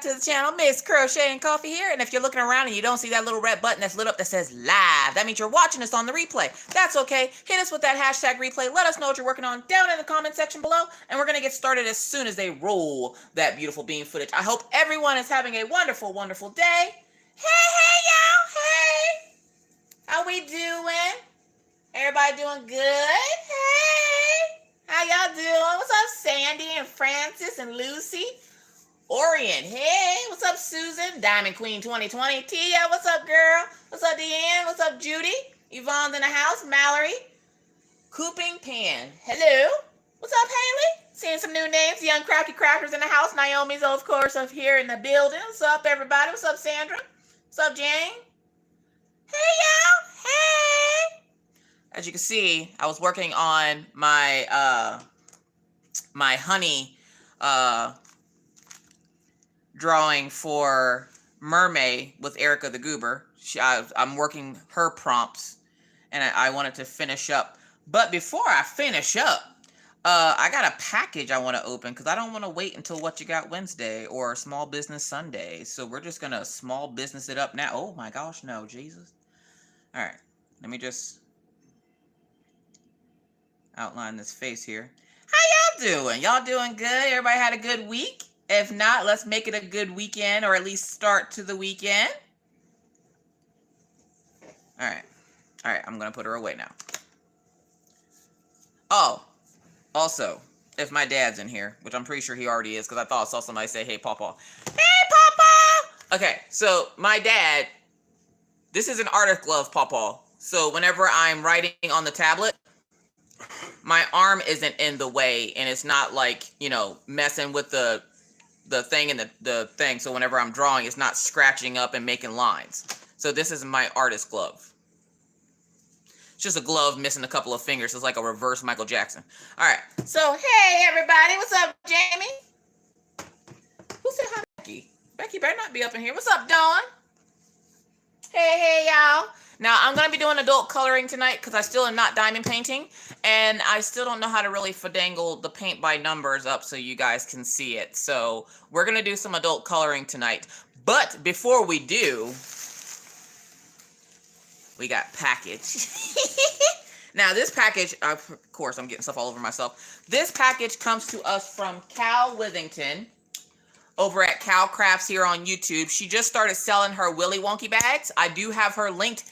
to the channel. Miss Crocheting Coffee here. And if you're looking around and you don't see that little red button that's lit up that says live, that means you're watching us on the replay. That's okay. Hit us with that hashtag replay. Let us know what you're working on down in the comment section below. And we're going to get started as soon as they roll that beautiful bean footage. I hope everyone is having a wonderful, wonderful day. Hey, y'all. Hey. How we doing? Everybody doing good? Hey. How y'all doing? What's up, Sandy and Francis and Lucy? Orion, hey, what's up, Susan? Diamond Queen 2020. Tia, what's up, girl? What's up, Deanne? What's up, Judy? Yvonne's in the house. Mallory. Cooping Pan. Hello. What's up, Haley? Seeing some new names. Young Crafty Crafters in the house. Naomi's, of course, up here in the building. What's up, everybody? What's up, Sandra? What's up, Jane? Hey, y'all. Hey. As you can see, I was working on my my honey drawing for Mermaid with Erica the Goober. I'm working her prompts, and I wanted to finish up. But before I finish up, I got a package I want to open because I don't want to wait until What You Got Wednesday or Small Business Sunday. So we're just going to small business it up now. Oh my gosh, no, Jesus. All right, let me just outline this face here. How y'all doing? Y'all doing good? Everybody had a good week? If not, let's make it a good weekend, or at least start to the weekend. All right, I'm gonna put her away now. Oh, also, if my dad's in here, which I'm pretty sure he already is, because I thought I saw somebody say, "Hey, Pawpaw." Hey, Pawpaw. Okay, so my dad, this is an artist glove, Pawpaw. So whenever I'm writing on the tablet, my arm isn't in the way, and it's not like, you know, messing with the thing and the thing. So whenever I'm drawing, it's not scratching up and making lines. So this is my artist glove. It's just a glove missing a couple of fingers. It's like a reverse Michael Jackson. All right. So, hey, everybody. What's up, Jamie? Who said hi, Becky? Becky better not be up in here. What's up, Dawn? Hey, y'all. Now, I'm going to be doing adult coloring tonight because I still am not diamond painting. And I still don't know how to really finagle the paint by numbers up so you guys can see it. So we're going to do some adult coloring tonight. But before we do, we got package. Now, this package, of course, I'm getting stuff all over myself. This package comes to us from Cal Withington over at Cal Crafts here on YouTube. She just started selling her Willy Wonky bags. I do have her linked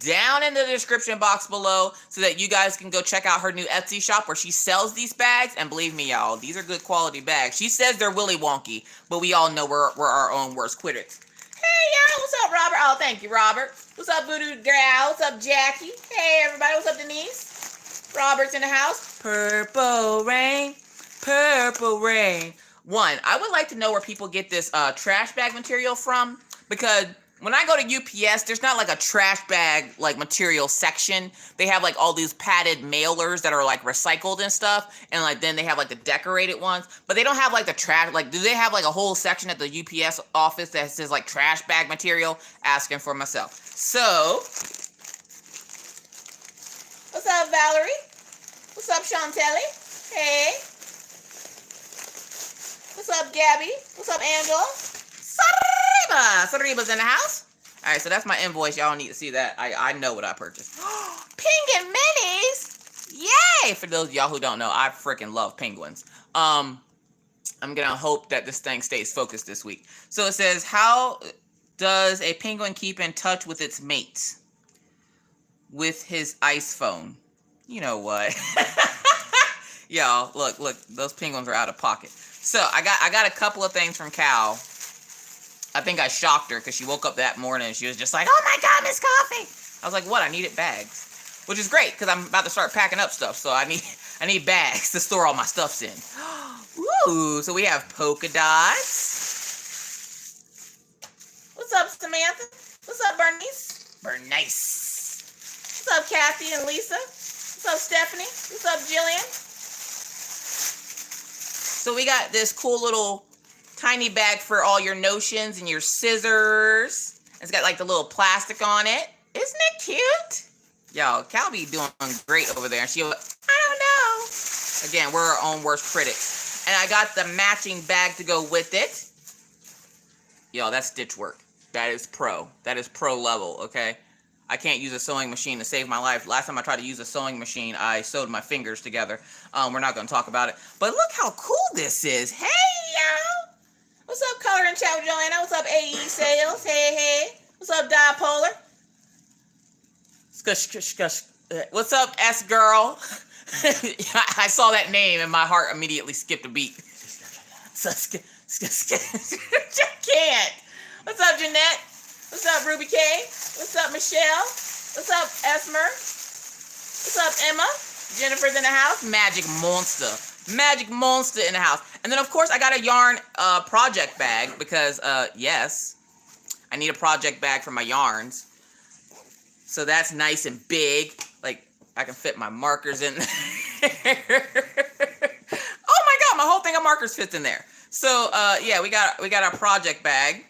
down in the description box below so that you guys can go check out her new Etsy shop where she sells these bags. And believe me, y'all, these are good quality bags. She says they're Willy Wonky, but we all know we're our own worst critics. Hey, y'all, what's up, Robert? Oh, thank you, Robert. What's up, Voodoo Gal? What's up, Jackie? Hey, everybody, what's up, Denise? Robert's in the house. Purple rain, purple rain. One, I would like to know where people get this trash bag material from, because when I go to UPS, there's not like a trash bag like material section. They have like all these padded mailers that are like recycled and stuff, and like then they have like the decorated ones, but they don't have like the trash. Like, do they have like a whole section at the UPS office that says like trash bag material? Asking for myself. So, what's up, Valerie? What's up, Chantelli? Hey. What's up, Gabby? What's up, Angela? Sariba's in the house. All right, so that's my invoice. Y'all need to see that. I know what I purchased. Penguin minis! Yay! For those of y'all who don't know, I freaking love penguins. I'm gonna hope that this thing stays focused this week. So it says, how does a penguin keep in touch with its mates? With his ice phone. You know what? Y'all, look, those penguins are out of pocket. So I got a couple of things from Cal. I think I shocked her because she woke up that morning and she was just like, "Oh my God, Miss Coffee!" I was like, "What? I needed bags," which is great because I'm about to start packing up stuff. So I need bags to store all my stuffs in. Ooh, so we have polka dots. What's up, Samantha? What's up, Bernice? What's up, Kathy and Lisa? What's up, Stephanie? What's up, Jillian? So we got this cool little tiny bag for all your notions and your scissors. It's got like the little plastic on it. Isn't it cute? Y'all, Cal be doing great over there. And she, I don't know. Again, we're our own worst critics. And I got the matching bag to go with it. Yo, that's stitch work. That is pro. That is pro level, okay? I can't use a sewing machine to save my life. Last time I tried to use a sewing machine, I sewed my fingers together. We're not going to talk about it. But look how cool this is. Hey, y'all. What's up, Color and Chat with Joanna? What's up, AE Sales? Hey, hey. What's up, Dipolar? What's up, S-Girl? I saw that name and my heart immediately skipped a beat. I can't. What's up, Jeanette? What's up, Ruby K? What's up, Michelle? What's up, Esmer? What's up, Emma? Jennifer's in the house. Magic Monster. Magic Monster in the house. And then, of course, I got a yarn project bag because, yes, I need a project bag for my yarns. So that's nice and big. Like, I can fit my markers in there. Oh, my God. My whole thing of markers fits in there. So, yeah, we got our project bag.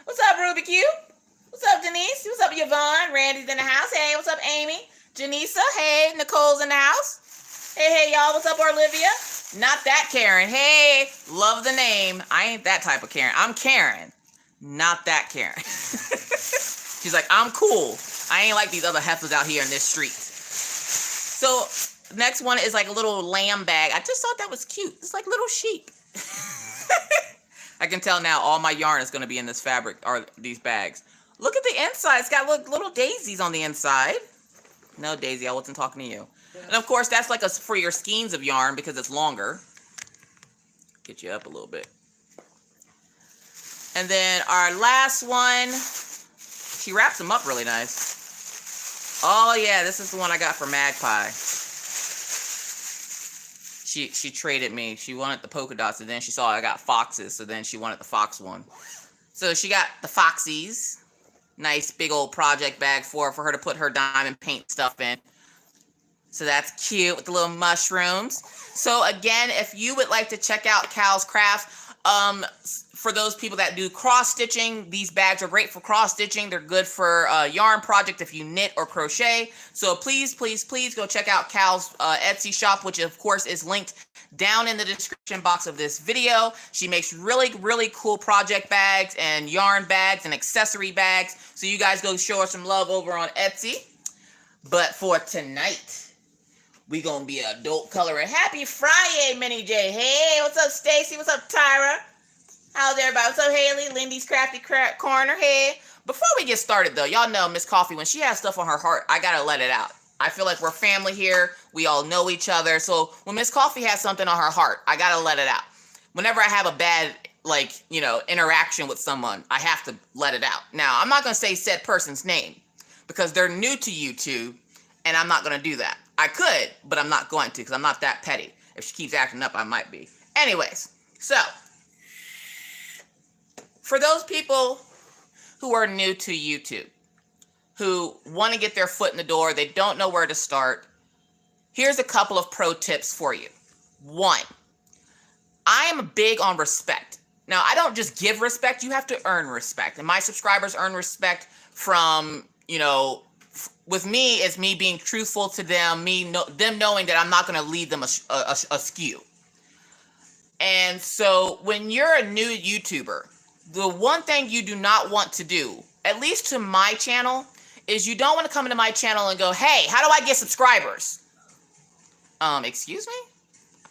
What's up, Ruby Q? What's up, Denise? What's up, Yvonne? Randy's in the house. Hey, what's up, Amy? Janisa. Hey, Nicole's in the house. Hey, y'all. What's up, Olivia? Not that Karen. Hey, love the name. I ain't that type of Karen. I'm Karen. Not that Karen. She's like, I'm cool. I ain't like these other heifers out here in this street. So, next one is like a little lamb bag. I just thought that was cute. It's like little sheep. I can tell now all my yarn is going to be in this fabric or these bags. Look at the inside. It's got little daisies on the inside. No, Daisy, I wasn't talking to you. And of course, that's like for your skeins of yarn because it's longer. Get you up a little bit. And then our last one, she wraps them up really nice. Oh yeah, this is the one I got for Magpie. She traded me. She wanted the polka dots, and then she saw I got foxes, so then she wanted the fox one. So she got the foxies. Nice big old project bag for her to put her diamond paint stuff in. So that's cute with the little mushrooms. So again, if you would like to check out Cal's Crafts, for those people that do cross stitching, these bags are great for cross stitching. They're good for yarn project if you knit or crochet. So please, please, please go check out Cal's Etsy shop, which of course is linked down in the description box of this video. She makes really, really cool project bags and yarn bags and accessory bags. So you guys go show her some love over on Etsy. But for tonight, we gonna be adult coloring. Happy Friday, Minnie J. Hey, what's up, Stacy? What's up, Tyra? How's everybody? What's up, Haley? Lindy's Crafty Corner. Hey. Before we get started, though, y'all know Miss Coffee, when she has stuff on her heart, I gotta let it out. I feel like we're family here. We all know each other. So when Miss Coffee has something on her heart, I gotta let it out. Whenever I have a bad, interaction with someone, I have to let it out. Now, I'm not gonna say said person's name because they're new to YouTube, and I'm not gonna do that. I could, but I'm not going to because I'm not that petty. If she keeps acting up, I might be. Anyways, so for those people who are new to YouTube, who want to get their foot in the door, they don't know where to start, here's a couple of pro tips for you. One, I am big on respect. Now, I don't just give respect, you have to earn respect. And my subscribers earn respect from, with me, it's me being truthful to them, them knowing that I'm not going to lead them askew. And so when you're a new YouTuber, the one thing you do not want to do, at least to my channel, is you don't want to come into my channel and go, hey, how do I get subscribers? Excuse me?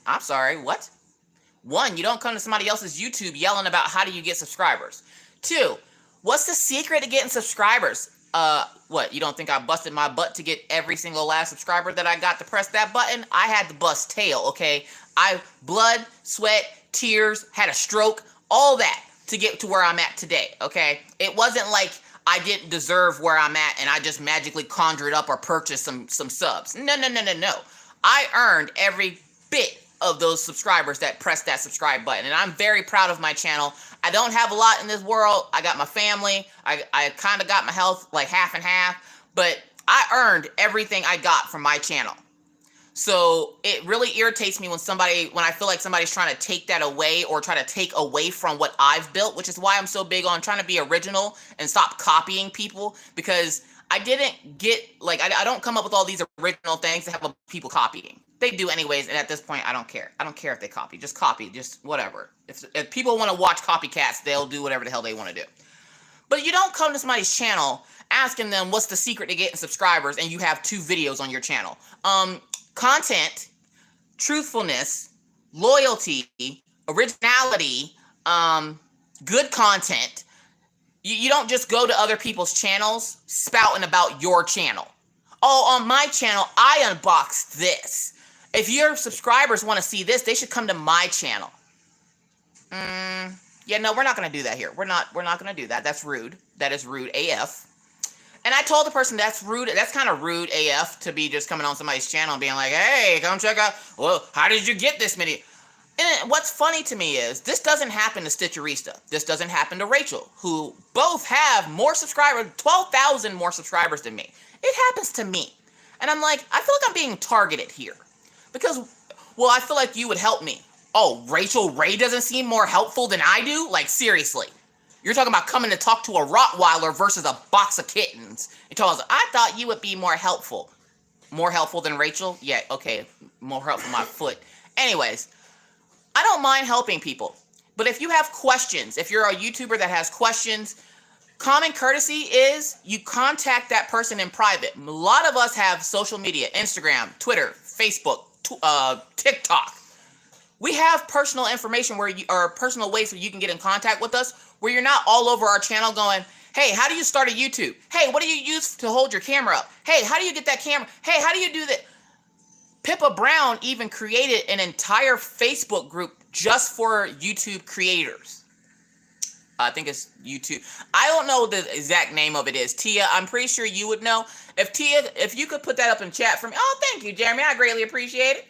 I'm sorry, what? One, you don't come to somebody else's YouTube yelling about how do you get subscribers. Two, what's the secret to getting subscribers? What, you don't think I busted my butt to get every single last subscriber that I got to press that button? I had to bust tail, okay? I blood, sweat, tears, had a stroke, all that to get to where I'm at today, okay? It wasn't like I didn't deserve where I'm at and I just magically conjured up or purchased some subs. No. I earned every bit of those subscribers that pressed that subscribe button, and I'm very proud of my channel. I don't have a lot in this world. I got my family. I kind of got my health like half and half, but I earned everything I got from my channel. So it really irritates me when I feel like somebody's trying to take that away or try to take away from what I've built, which is why I'm so big on trying to be original and stop copying people, because I didn't get, I don't come up with all these original things to have people copying. They do anyways, and at this point, I don't care. I don't care if they copy. Just copy. Just whatever. If people want to watch copycats, they'll do whatever the hell they want to do. But you don't come to somebody's channel asking them what's the secret to getting subscribers, and you have 2 videos on your channel. Content, truthfulness, loyalty, originality, good content. You don't just go to other people's channels spouting about your channel. Oh, on my channel, I unboxed this. If your subscribers want to see this, they should come to my channel. Yeah, no, we're not going to do that here. We're not going to do that. That's rude. That is rude AF. And I told the person that's rude. That's kind of rude AF to be just coming on somebody's channel and being like, hey, come check out. Well, how did you get this many? And what's funny to me is this doesn't happen to Stitcherista. This doesn't happen to Rachel, who both have more subscribers, 12,000 more subscribers than me. It happens to me. And I'm like, I feel like I'm being targeted here. Because, well, I feel like you would help me. Oh, Rachel Ray doesn't seem more helpful than I do? Like, seriously. You're talking about coming to talk to a Rottweiler versus a box of kittens. You told us, I thought you would be more helpful. More helpful than Rachel? Yeah, okay. More helpful my foot. Anyways, I don't mind helping people. But if you have questions, if you're a YouTuber that has questions, common courtesy is you contact that person in private. A lot of us have social media, Instagram, Twitter, Facebook, TikTok. We have personal information or personal ways where you can get in contact with us, where you're not all over our channel going, hey, how do you start a YouTube? Hey, what do you use to hold your camera up? Hey, how do you get that camera? Hey, how do you do that? Pippa Brown even created an entire Facebook group just for YouTube creators. I think it's YouTube. I don't know what the exact name of it is. Tia, I'm pretty sure you would know. If you could put that up in chat for me. Oh, thank you, Jeremy. I greatly appreciate it.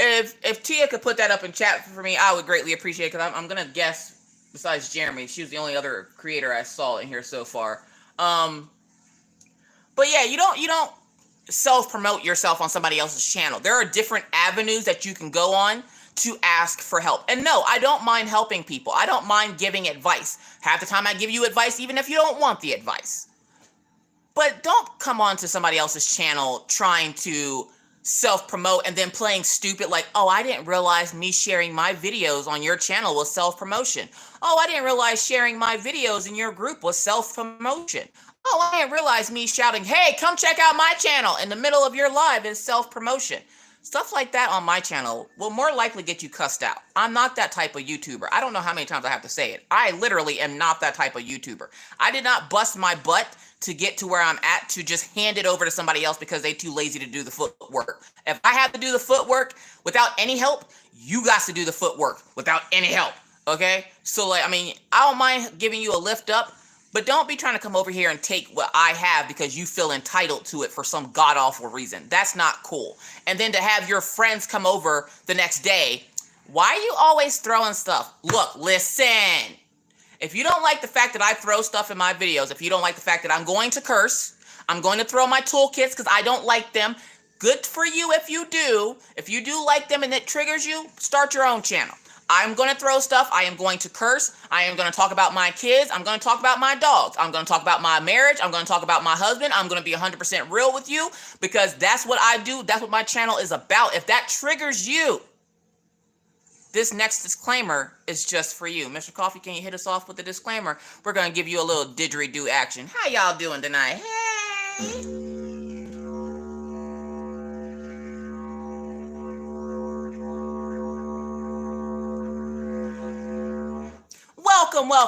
If Tia could put that up in chat for me, I would greatly appreciate it, because I'm going to guess, besides Jeremy, she was the only other creator I saw in here so far. But yeah, you don't self-promote yourself on somebody else's channel. There are different avenues that you can go on to ask for help. And no, I don't mind helping people. I don't mind giving advice. Half the time I give you advice even if you don't want the advice. But don't come on to somebody else's channel trying to self-promote and then playing stupid like, oh, I didn't realize me sharing my videos on your channel was self-promotion. Oh, I didn't realize sharing my videos in your group was self-promotion. Oh, I didn't realize me shouting, hey, come check out my channel in the middle of your live is self-promotion. Stuff like that on my channel will more likely get you cussed out. I'm not that type of YouTuber. I don't know how many times I have to say it. I literally am not that type of YouTuber. I did not bust my butt to get to where I'm at to just hand it over to somebody else because they're too lazy to do the footwork. If I have to do the footwork without any help, you got to do the footwork without any help, okay? So, like, I mean, I don't mind giving you a lift up, but don't be trying to come over here and take what I have because you feel entitled to it for some god-awful reason. That's not cool. And then to have your friends come over the next day, why are you always throwing stuff? Look, listen. If you don't like the fact that I throw stuff in my videos, if you don't like the fact that I'm going to curse, I'm going to throw my toolkits because I don't like them, good for you if you do. If you do like them and it triggers you, start your own channel. I'm going to throw stuff. I am going to curse. I am going to talk about my kids. I'm going to talk about my dogs. I'm going to talk about my marriage. I'm going to talk about my husband. I'm going to be 100% real with you because that's what I do. That's what my channel is about. If that triggers you, this next disclaimer is just for you. Mr. Coffee, can you hit us off with the disclaimer? We're going to give you a little didgeridoo action. How y'all doing tonight? Hey!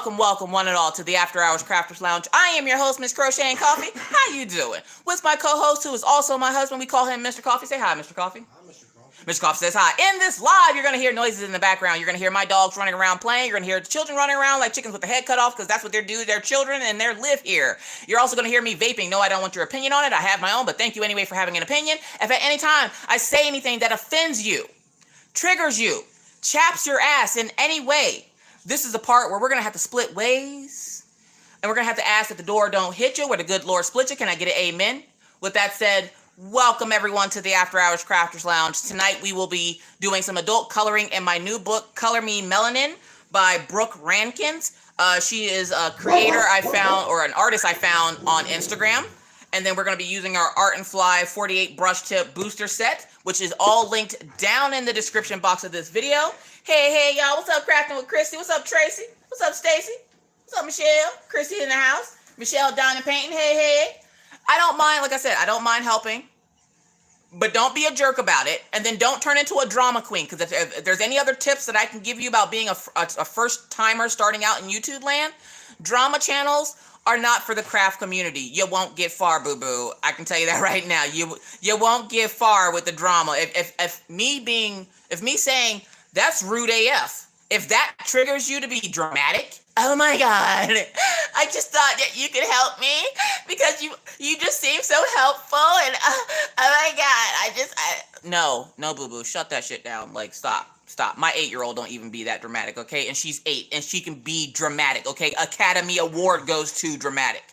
Welcome, one and all, to the After Hours Crafters Lounge. I am your host, Miss Crocheting Coffee. How you doing? With my co-host, who is also my husband. We call him Mr. Coffee. Say hi, Mr. Coffee. Hi, Mr. Coffee. Mr. Coffee says hi. In this live, you're going to hear noises in the background. You're going to hear my dogs running around playing. You're going to hear the children running around like chickens with the head cut off because that's what they're doing. They're children and they live here. You're also going to hear me vaping. No, I don't want your opinion on it. I have my own, but thank you anyway for having an opinion. If at any time I say anything that offends you, triggers you, chaps your ass in any way, this is the part where we're going to have to split ways. And we're going to have to ask that the door don't hit you, where the good Lord split you. Can I get an amen? With that said, welcome everyone to the After Hours Crafters Lounge. Tonight we will be doing some adult coloring in my new book, Color Me Melanin by Brooke Rankins. She is a creator I found, or an artist I found on Instagram. And then we're going to be using our Art and Fly 48 brush tip booster set, which is all linked down in the description box of this video. Hey, y'all. What's up, Crafting with Christy? What's up, Tracy? What's up, Stacy? What's up, Michelle? Christy in the house. Michelle Diamond Painting. Hey. I don't mind, like I said, I don't mind helping. But don't be a jerk about it. And then don't turn into a drama queen. Because if there's any other tips that I can give you about being a first timer starting out in YouTube land, drama channels are not for the craft community. You won't get far, boo-boo. I can tell you that right now. You won't get far with the drama. If me saying that's rude AF, if that triggers you to be dramatic, oh my God, I just thought that you could help me because you just seem so helpful and oh my God, no, boo-boo, shut that shit down. Like, stop. My 8-year-old don't even be that dramatic, okay? And she's 8 and she can be dramatic, okay? Academy Award goes to dramatic.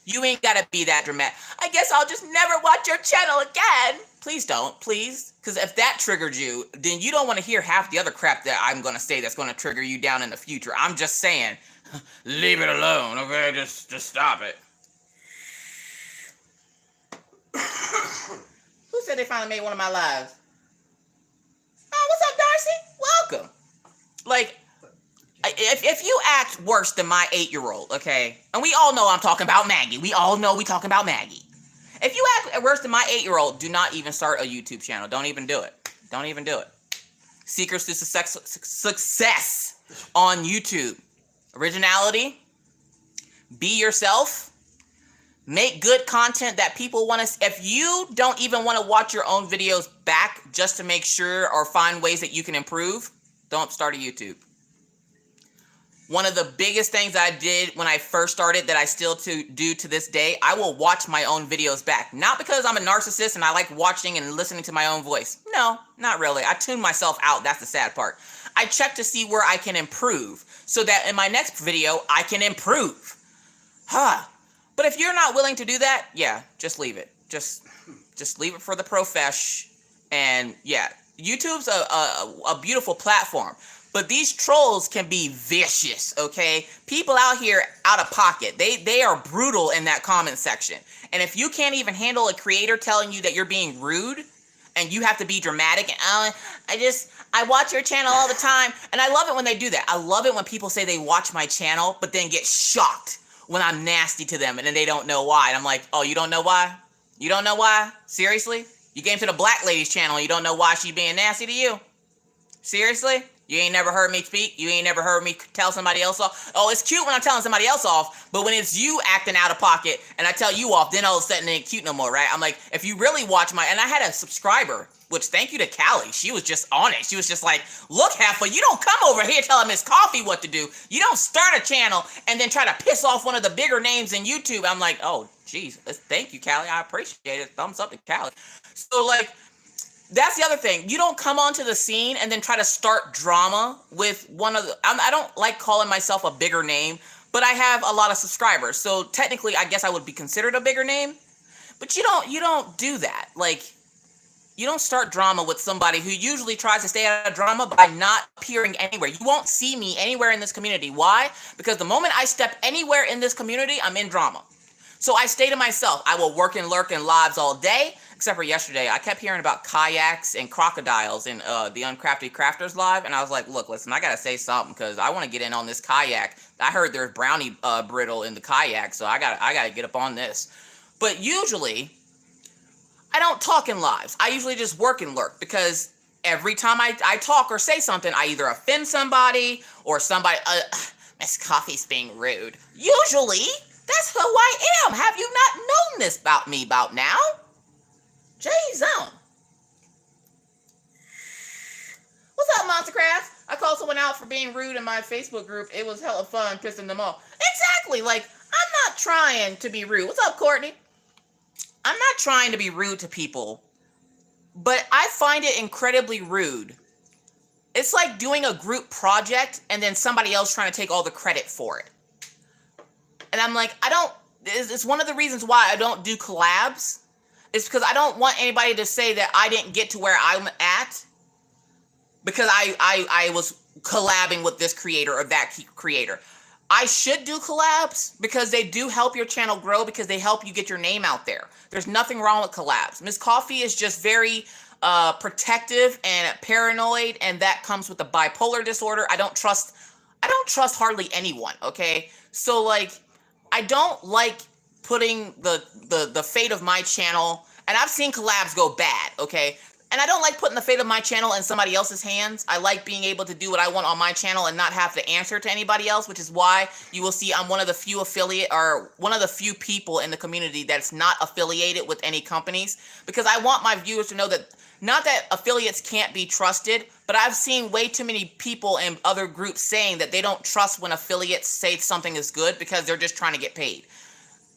You ain't gotta be that dramatic. I guess I'll just never watch your channel again. Please don't, please. Because if that triggered you, then you don't want to hear half the other crap that I'm going to say that's going to trigger you down in the future. I'm just saying, leave it alone, okay? Just stop it. Who said they finally made one of my lives? Oh, what's up, Darcy? Welcome. Like, if you act worse than my 8-year-old, okay? And we all know I'm talking about Maggie. We all know we talking about Maggie. If you act worse than my 8-year-old, do not even start a YouTube channel. Don't even do it. Don't even do it. Secrets to success on YouTube. Originality. Be yourself. Make good content that people want to. If you don't even want to watch your own videos back just to make sure or find ways that you can improve, don't start a YouTube. One of the biggest things I did when I first started that I still do to this day, I will watch my own videos back. Not because I'm a narcissist and I like watching and listening to my own voice. No, not really. I tune myself out. That's the sad part. I check to see where I can improve so that in my next video, I can improve. But if you're not willing to do that, yeah, just leave it. Just leave it for the profesh. And yeah, YouTube's a beautiful platform. But these trolls can be vicious, okay? People out here out of pocket. They are brutal in that comment section. And if you can't even handle a creator telling you that you're being rude and you have to be dramatic and I watch your channel all the time. And I love it when they do that. I love it when people say they watch my channel but then get shocked when I'm nasty to them and then they don't know why. And I'm like, oh, you don't know why? You don't know why? Seriously? You came to the black lady's channel. You don't know why she's being nasty to you? Seriously? You ain't never heard me speak. You ain't never heard me tell somebody else off. Oh, it's cute when I'm telling somebody else off, but when it's you acting out of pocket and I tell you off, then all of a sudden it ain't cute no more, right? I'm like, if you really watch and I had a subscriber, which thank you to Callie. She was just on it. She was just like, look, Heifer, you don't come over here telling Miss Coffee what to do. You don't start a channel and then try to piss off one of the bigger names in YouTube. I'm like, oh, geez, thank you, Callie. I appreciate it. Thumbs up to Callie. So, like, that's the other thing. You don't come onto the scene and then try to start drama with one of the... I don't like calling myself a bigger name, but I have a lot of subscribers. So technically, I guess I would be considered a bigger name. But you don't do that. Like, you don't start drama with somebody who usually tries to stay out of drama by not appearing anywhere. You won't see me anywhere in this community. Why? Because the moment I step anywhere in this community, I'm in drama. So I stay to myself. I will work and lurk in lives all day, except for yesterday. I kept hearing about kayaks and crocodiles in the Uncrafted Crafters live, and I was like, look, listen, I got to say something because I want to get in on this kayak. I heard there's brownie brittle in the kayak, so I got to get up on this. But usually, I don't talk in lives. I usually just work and lurk because every time I talk or say something, I either offend somebody or somebody, Miss Coffee's being rude. Usually, that's who I am. Have you not known this about me about now? J-Zone. What's up, Monstercraft? I called someone out for being rude in my Facebook group. It was hella fun pissing them off. Exactly. Like, I'm not trying to be rude. What's up, Courtney? I'm not trying to be rude to people, but I find it incredibly rude. It's like doing a group project and then somebody else trying to take all the credit for it. And I'm like, it's one of the reasons why I don't do collabs. It's because I don't want anybody to say that I didn't get to where I'm at because I was collabing with this creator or that creator. I should do collabs because they do help your channel grow, because they help you get your name out there. There's nothing wrong with collabs. Miss Coffee is just very protective and paranoid, and that comes with the bipolar disorder. I don't trust hardly anyone, okay? So like, I don't like putting the fate of my channel, and I've seen collabs go bad, okay? And I don't like putting the fate of my channel in somebody else's hands. I like being able to do what I want on my channel and not have to answer to anybody else, which is why you will see I'm one of the few people in the community that's not affiliated with any companies, because I want my viewers to know that, not that affiliates can't be trusted, but I've seen way too many people in other groups saying that they don't trust when affiliates say something is good because they're just trying to get paid.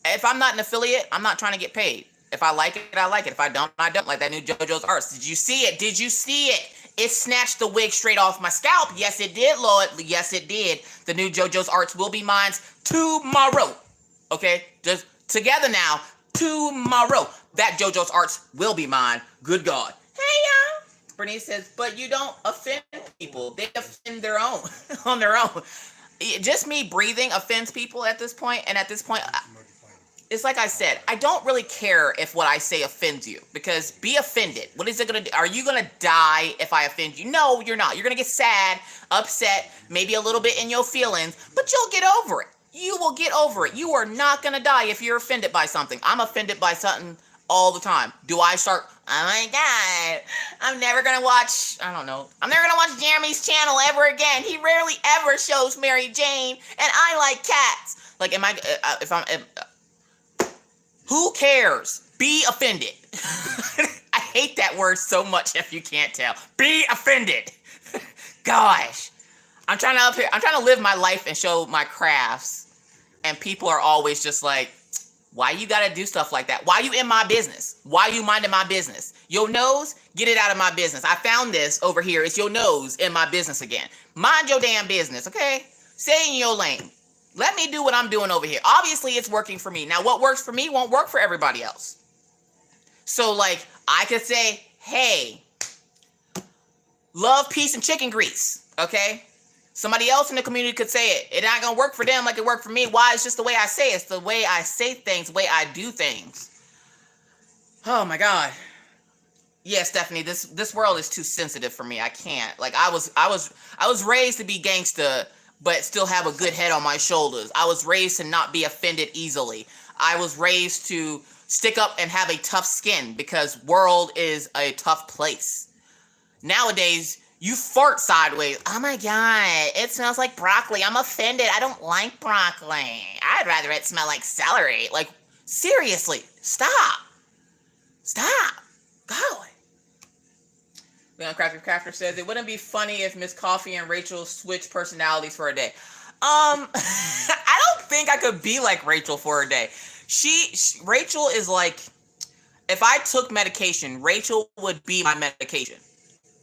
If I'm not an affiliate, I'm not trying to get paid. If I like it, I like it. If I don't, I don't. Like that new JoJo's Arts. Did you see it? Did you see it? It snatched the wig straight off my scalp. Yes, it did, Lord. Yes, it did. The new JoJo's Arts will be mine tomorrow. Okay? Just together now. Tomorrow. That JoJo's Arts will be mine. Good God. Hey, y'all. Bernice says, but you don't offend people. They offend their own. On their own. Just me breathing offends people at this point. And at this point, it's like I said, I don't really care if what I say offends you, because be offended. What is it going to do? Are you going to die if I offend you? No, you're not. You're going to get sad, upset, maybe a little bit in your feelings, but you'll get over it. You will get over it. You are not going to die if you're offended by something. I'm offended by something all the time. Do I start, oh my God, I'm never going to watch, I don't know. I'm never going to watch Jeremy's channel ever again. He rarely ever shows Mary Jane, and I like cats. Like, who cares? Be offended. I hate that word so much, if you can't tell. Be offended. Gosh. I'm trying to live my life and show my crafts, and people are always just like, why you gotta do stuff like that? Why you in my business? Why you minding my business? Your nose, get it out of my business. I found this over here. It's your nose in my business again. Mind your damn business, okay? Stay in your lane. Let me do what I'm doing over here. Obviously, it's working for me. Now, what works for me won't work for everybody else. So, like, I could say, hey, love, peace, and chicken grease, okay? Somebody else in the community could say it. It ain't going to work for them like it worked for me. Why? It's just the way I say it. It's the way I say things, the way I do things. Oh, my God. Yeah, Stephanie, this world is too sensitive for me. I can't. Like, I was raised to be gangsta, but still have a good head on my shoulders. I was raised to not be offended easily. I was raised to stick up and have a tough skin, because world is a tough place. Nowadays, you fart sideways. Oh my God, it smells like broccoli. I'm offended. I don't like broccoli. I'd rather it smell like celery. Like, seriously, stop. Stop. Golly. Leon Crafter says, it wouldn't be funny if Miss Coffee and Rachel switched personalities for a day. I don't think I could be like Rachel for a day. Rachel is like, if I took medication, Rachel would be my medication.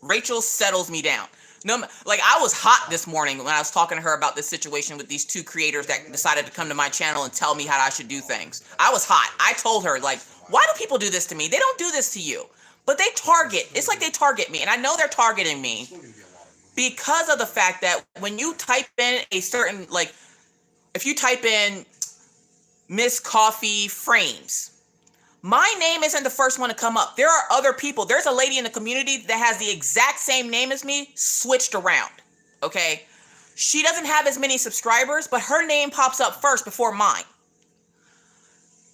Rachel settles me down. No, like, I was hot this morning when I was talking to her about this situation with these two creators that decided to come to my channel and tell me how I should do things. I was hot. I told her, like, why do people do this to me? They don't do this to you. But they target, it's like they target me, and I know they're targeting me because of the fact that when you type in a certain, like, if you type in Miss Coffee Frames, my name isn't the first one to come up. There are other people. There's a lady in the community that has the exact same name as me, switched around, okay? She doesn't have as many subscribers, but her name pops up first before mine.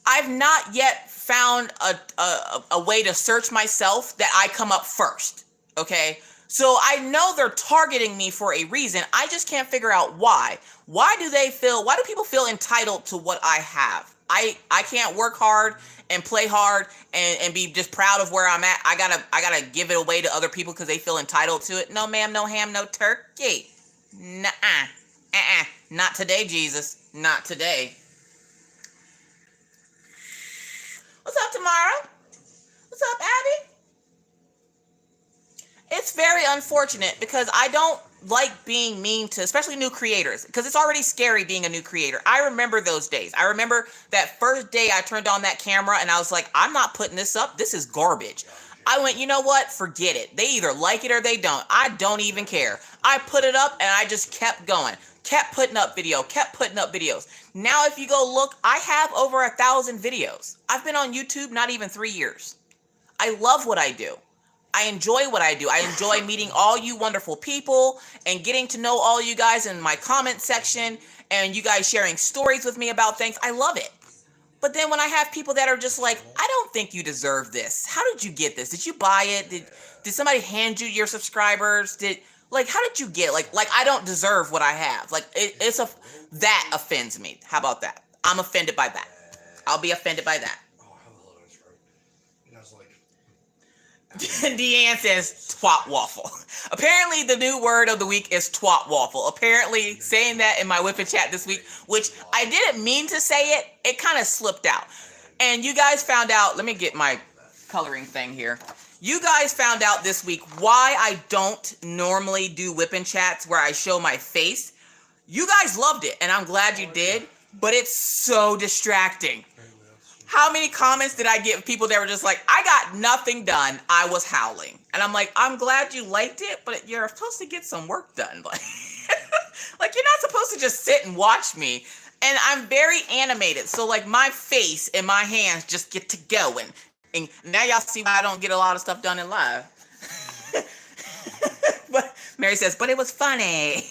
I've not yet found a way to search myself that I come up first, okay? So I know they're targeting me for a reason. I just can't figure out why. Why do people feel entitled to what I have? I can't work hard and play hard and be just proud of where I'm at. I gotta give it away to other people because they feel entitled to it. No ma'am, no ham, no turkey. Nuh-uh. Not today, Jesus. Not today. What's up, Tamara? What's up, Abby? It's very unfortunate because I don't like being mean to, especially new creators, because it's already scary being a new creator. I remember those days. I remember that first day I turned on that camera and I was like, I'm not putting this up. This is garbage. I went, you know what? Forget it. They either like it or they don't. I don't even care. I put it up and I just kept going. Kept putting up videos. Now, if you go look, I have over 1,000 videos. I've been on YouTube not even 3 years. I love what I do. I enjoy what I do. I enjoy meeting all you wonderful people and getting to know all you guys in my comment section and you guys sharing stories with me about things. I love it. But then when I have people that are just like, I don't think you deserve this. How did you get this? Did you buy it? Did somebody hand you your subscribers? How did you get like I don't deserve what I have? Like that offends me. How about that? I'm offended by that. I'll be offended by that. Deanne says twat waffle. Apparently the new word of the week is twat waffle. Apparently saying that in my whipping chat this week, which I didn't mean to say it, it kind of slipped out. And you guys found out, let me get my coloring thing here. You guys found out this week why I don't normally do whipping chats where I show my face. You guys loved it and I'm glad you did, but it's so distracting. How many comments did I get of people that were just like, I got nothing done. I was howling. And I'm like, I'm glad you liked it, but you're supposed to get some work done. Like you're not supposed to just sit and watch me. And I'm very animated. So like my face and my hands just get to going. And now y'all see why I don't get a lot of stuff done in live. But Mary says, but it was funny.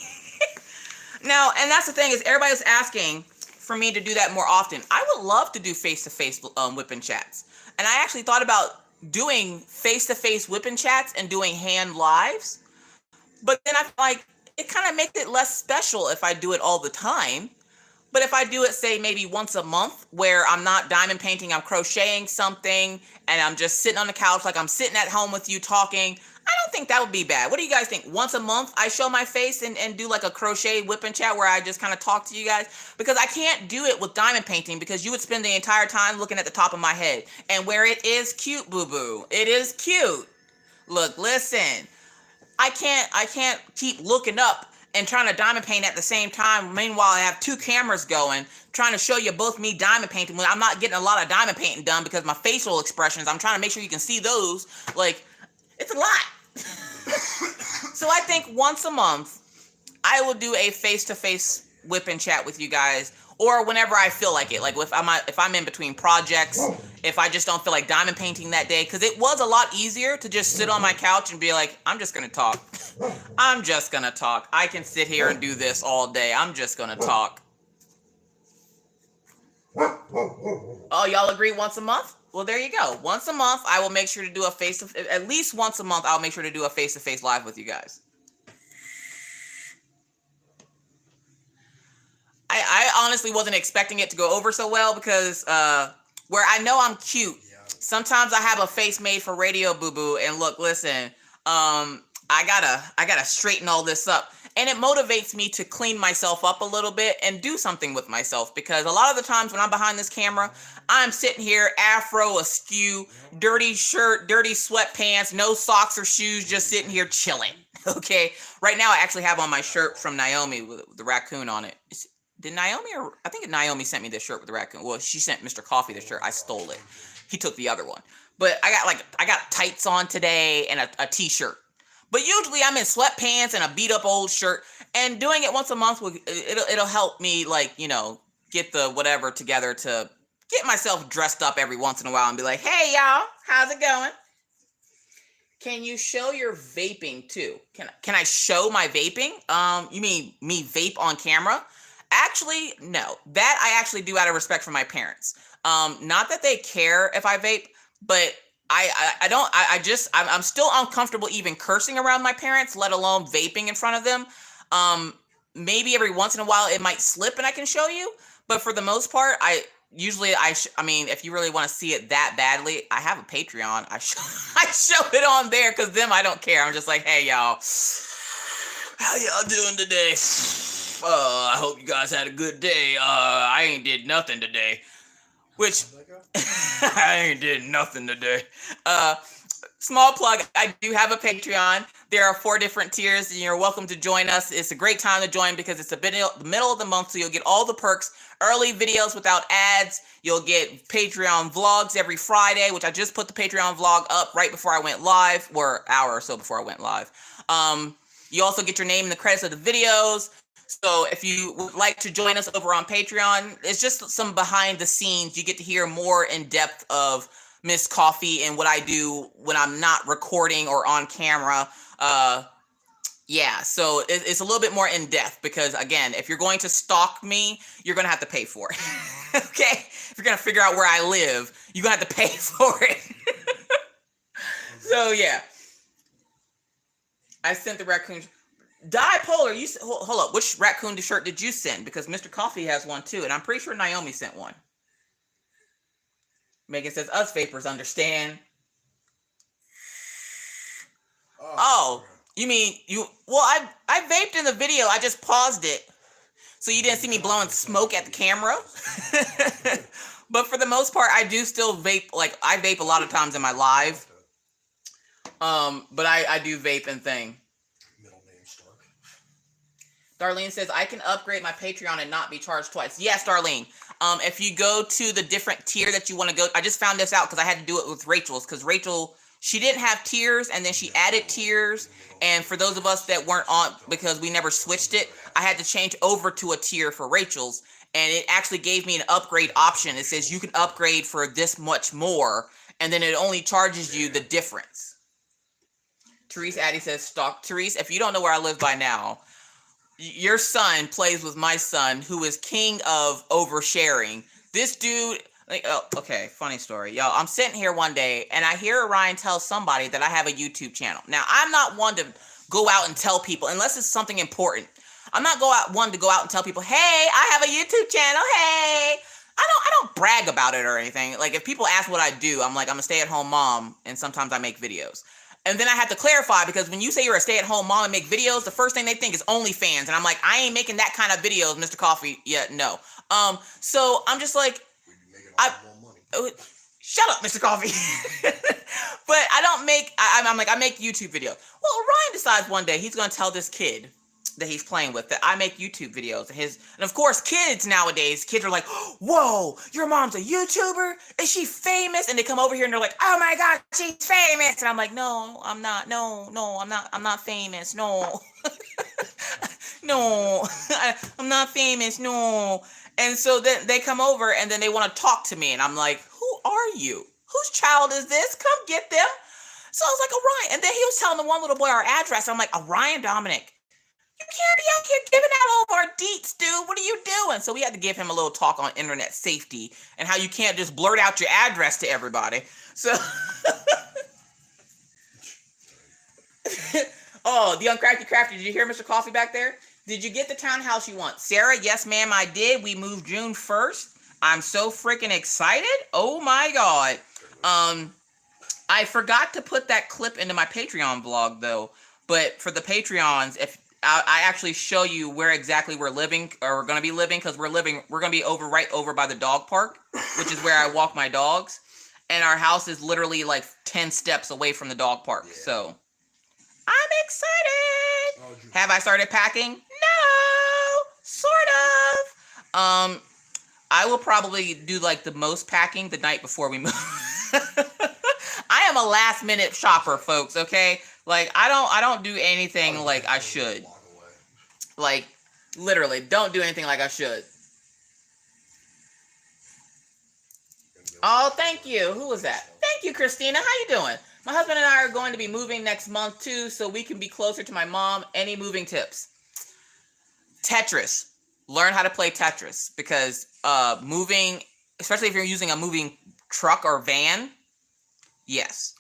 Now, and that's the thing is everybody's asking for me to do that more often. I would love to do face-to-face whipping chats. And I actually thought about doing face-to-face whipping chats and doing hand lives. But then I feel like it kind of makes it less special if I do it all the time. But if I do it, say, maybe once a month where I'm not diamond painting, I'm crocheting something and I'm just sitting on the couch like I'm sitting at home with you talking, I don't think that would be bad. What do you guys think? Once a month, I show my face and do like a crochet whipping chat where I just kind of talk to you guys? Because I can't do it with diamond painting because you would spend the entire time looking at the top of my head. And where it is cute, boo-boo. It is cute. Look, listen. I can't keep looking up and trying to diamond paint at the same time. Meanwhile, I have two cameras going, trying to show you both me diamond painting when I'm not getting a lot of diamond painting done because my facial expressions, I'm trying to make sure you can see those. Like, it's a lot. So I think once a month, I will do a face-to-face whip and chat with you guys, or whenever I feel like it. Like if I'm in between projects, if I just don't feel like diamond painting that day, because it was a lot easier to just sit on my couch and be like, I'm just gonna talk. I'm just gonna talk. I can sit here and do this all day. I'm just gonna talk. Oh, y'all agree once a month? Well, there you go. Once a month, I will make sure to do at least once a month, I'll make sure to do a face-to-face live with you guys. I honestly wasn't expecting it to go over so well because where I know I'm cute, sometimes I have a face made for radio, boo-boo. And look, listen, I gotta straighten all this up. And it motivates me to clean myself up a little bit and do something with myself, because a lot of the times when I'm behind this camera, I'm sitting here afro askew, dirty shirt, dirty sweatpants, no socks or shoes, just sitting here chilling. Okay. Right now I actually have on my shirt from Naomi with the raccoon on it. I think Naomi sent me this shirt with the raccoon. Well, she sent Mr. Coffee the shirt. I stole it. He took the other one. But I got tights on today and a t-shirt. But usually I'm in sweatpants and a beat up old shirt, and doing it once a month it'll help me, like, you know, get the whatever together to get myself dressed up every once in a while and be like, hey y'all, how's it going? Can you show your vaping too? Can I show my vaping? You mean me vape on camera? Actually, no. That I actually do out of respect for my parents. Not that they care if I vape, but I'm still uncomfortable even cursing around my parents, let alone vaping in front of them. Maybe every once in a while it might slip and I can show you, but for the most part, I mean, if you really want to see it that badly, I have a Patreon. I show it on there because them, I don't care. I'm just like, hey y'all, how y'all doing today? I hope you guys had a good day. I ain't did nothing today. Which, I ain't did nothing today. Small plug, I do have a Patreon. There are 4 different tiers, and you're welcome to join us. It's a great time to join because it's the middle of the month, so you'll get all the perks, early videos without ads. You'll get Patreon vlogs every Friday, which I just put the Patreon vlog up right before I went live, or an hour or so before I went live. You also get your name in the credits of the videos. So if you would like to join us over on Patreon, it's just some behind the scenes. You get to hear more in depth of Miss Coffee and what I do when I'm not recording or on camera. Yeah, so it's a little bit more in depth because, again, if you're going to stalk me, you're going to have to pay for it. Okay? If you're going to figure out where I live, you're going to have to pay for it. So, yeah. I sent the raccoon. Dipolar, you hold up. Which raccoon shirt did you send? Because Mr. Coffee has one too, and I'm pretty sure Naomi sent one. Megan says, us vapors understand. Oh, you mean you? Well, I vaped in the video. I just paused it, so you didn't see me blowing smoke at the camera. But for the most part, I do still vape. Like I vape a lot of times in my live. But I do vape and thing. Darlene says, I can upgrade my Patreon and not be charged twice. Yes, Darlene. If you go to the different tier that you want to go, I just found this out because I had to do it with Rachel's because Rachel, she didn't have tiers and then she added tiers. And for those of us that weren't on, because we never switched it, I had to change over to a tier for Rachel's. And it actually gave me an upgrade option. It says you can upgrade for this much more. And then it only charges you the difference. Therese Addy says, stalk. Therese, if you don't know where I live by now, your son plays with my son, who is king of oversharing. This dude, like, oh, okay, funny story. Y'all, I'm sitting here one day, and I hear Orion tell somebody that I have a YouTube channel. Now, I'm not one to go out and tell people, unless it's something important. I'm not one to go out and tell people, hey, I have a YouTube channel, hey. I don't brag about it or anything. Like, if people ask what I do, I'm like, I'm a stay-at-home mom, and sometimes I make videos. And then I have to clarify because when you say you're a stay-at-home mom and make videos, the first thing they think is OnlyFans. And I'm like, I ain't making that kind of videos, Mr. Coffee. Yeah, no. So I'm just like, shut up, Mr. Coffee. But I don't make, I'm like, I make YouTube videos. Well, Ryan decides one day he's going to tell this kid that he's playing with that I make YouTube videos. And of course, kids nowadays, kids are like, whoa, your mom's a YouTuber? Is she famous? And they come over here and they're like, oh my God, she's famous. And I'm like, no, I'm not. No, I'm not famous. No, no, I'm not famous. No. And so then they come over and then they want to talk to me. And I'm like, who are you? Whose child is this? Come get them. So I was like, Orion. And then he was telling the one little boy our address. I'm like, Orion Dominic, you can't be out here giving out all of our deets, dude. What are you doing? So we had to give him a little talk on internet safety and how you can't just blurt out your address to everybody. So, oh, the Uncrafty Crafty. Did you hear Mr. Coffee back there? Did you get the townhouse you want? Sarah, yes, ma'am, I did. We moved June 1st. I'm so freaking excited. Oh, my God. I forgot to put that clip into my Patreon vlog, though. But for the Patreons, if I actually show you where exactly we're living, or we're going to be living, because we're going to be right over by the dog park, which is where I walk my dogs. And our house is literally like 10 steps away from the dog park. Yeah. So I'm excited. Have I started packing? No, sort of. I will probably do like the most packing the night before we move. I am a last minute shopper, folks. Okay. Like, I don't do anything like I should. Like, literally, don't do anything like I should. Oh, thank you. Who was that? Thank you, Christina. How you doing? My husband and I are going to be moving next month, too, so we can be closer to my mom. Any moving tips? Tetris. Learn how to play Tetris. Because moving, especially if you're using a moving truck or van, yes.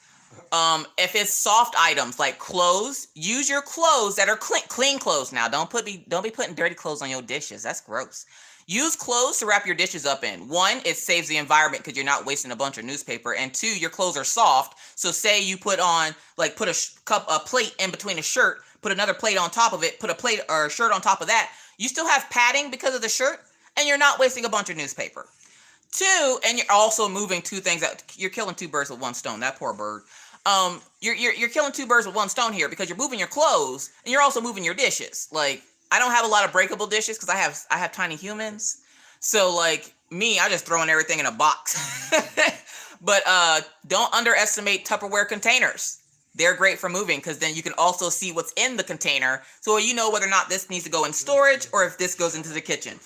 If it's soft items like clothes, use your clothes that are clean clothes. Now, don't be putting dirty clothes on your dishes. That's gross. Use clothes to wrap your dishes up in. One, it saves the environment because you're not wasting a bunch of newspaper. And two, your clothes are soft. So say you put a plate in between a shirt, put another plate on top of it, put a plate or a shirt on top of that. You still have padding because of the shirt, and you're not wasting a bunch of newspaper. Two, and you're also moving two things that you're killing two birds with one stone. That poor bird. You're killing two birds with one stone here because you're moving your clothes and you're also moving your dishes. Like, I don't have a lot of breakable dishes because I have tiny humans. So like me, I just throwing everything in a box. But don't underestimate Tupperware containers. They're great for moving because then you can also see what's in the container. So you know whether or not this needs to go in storage or if this goes into the kitchen.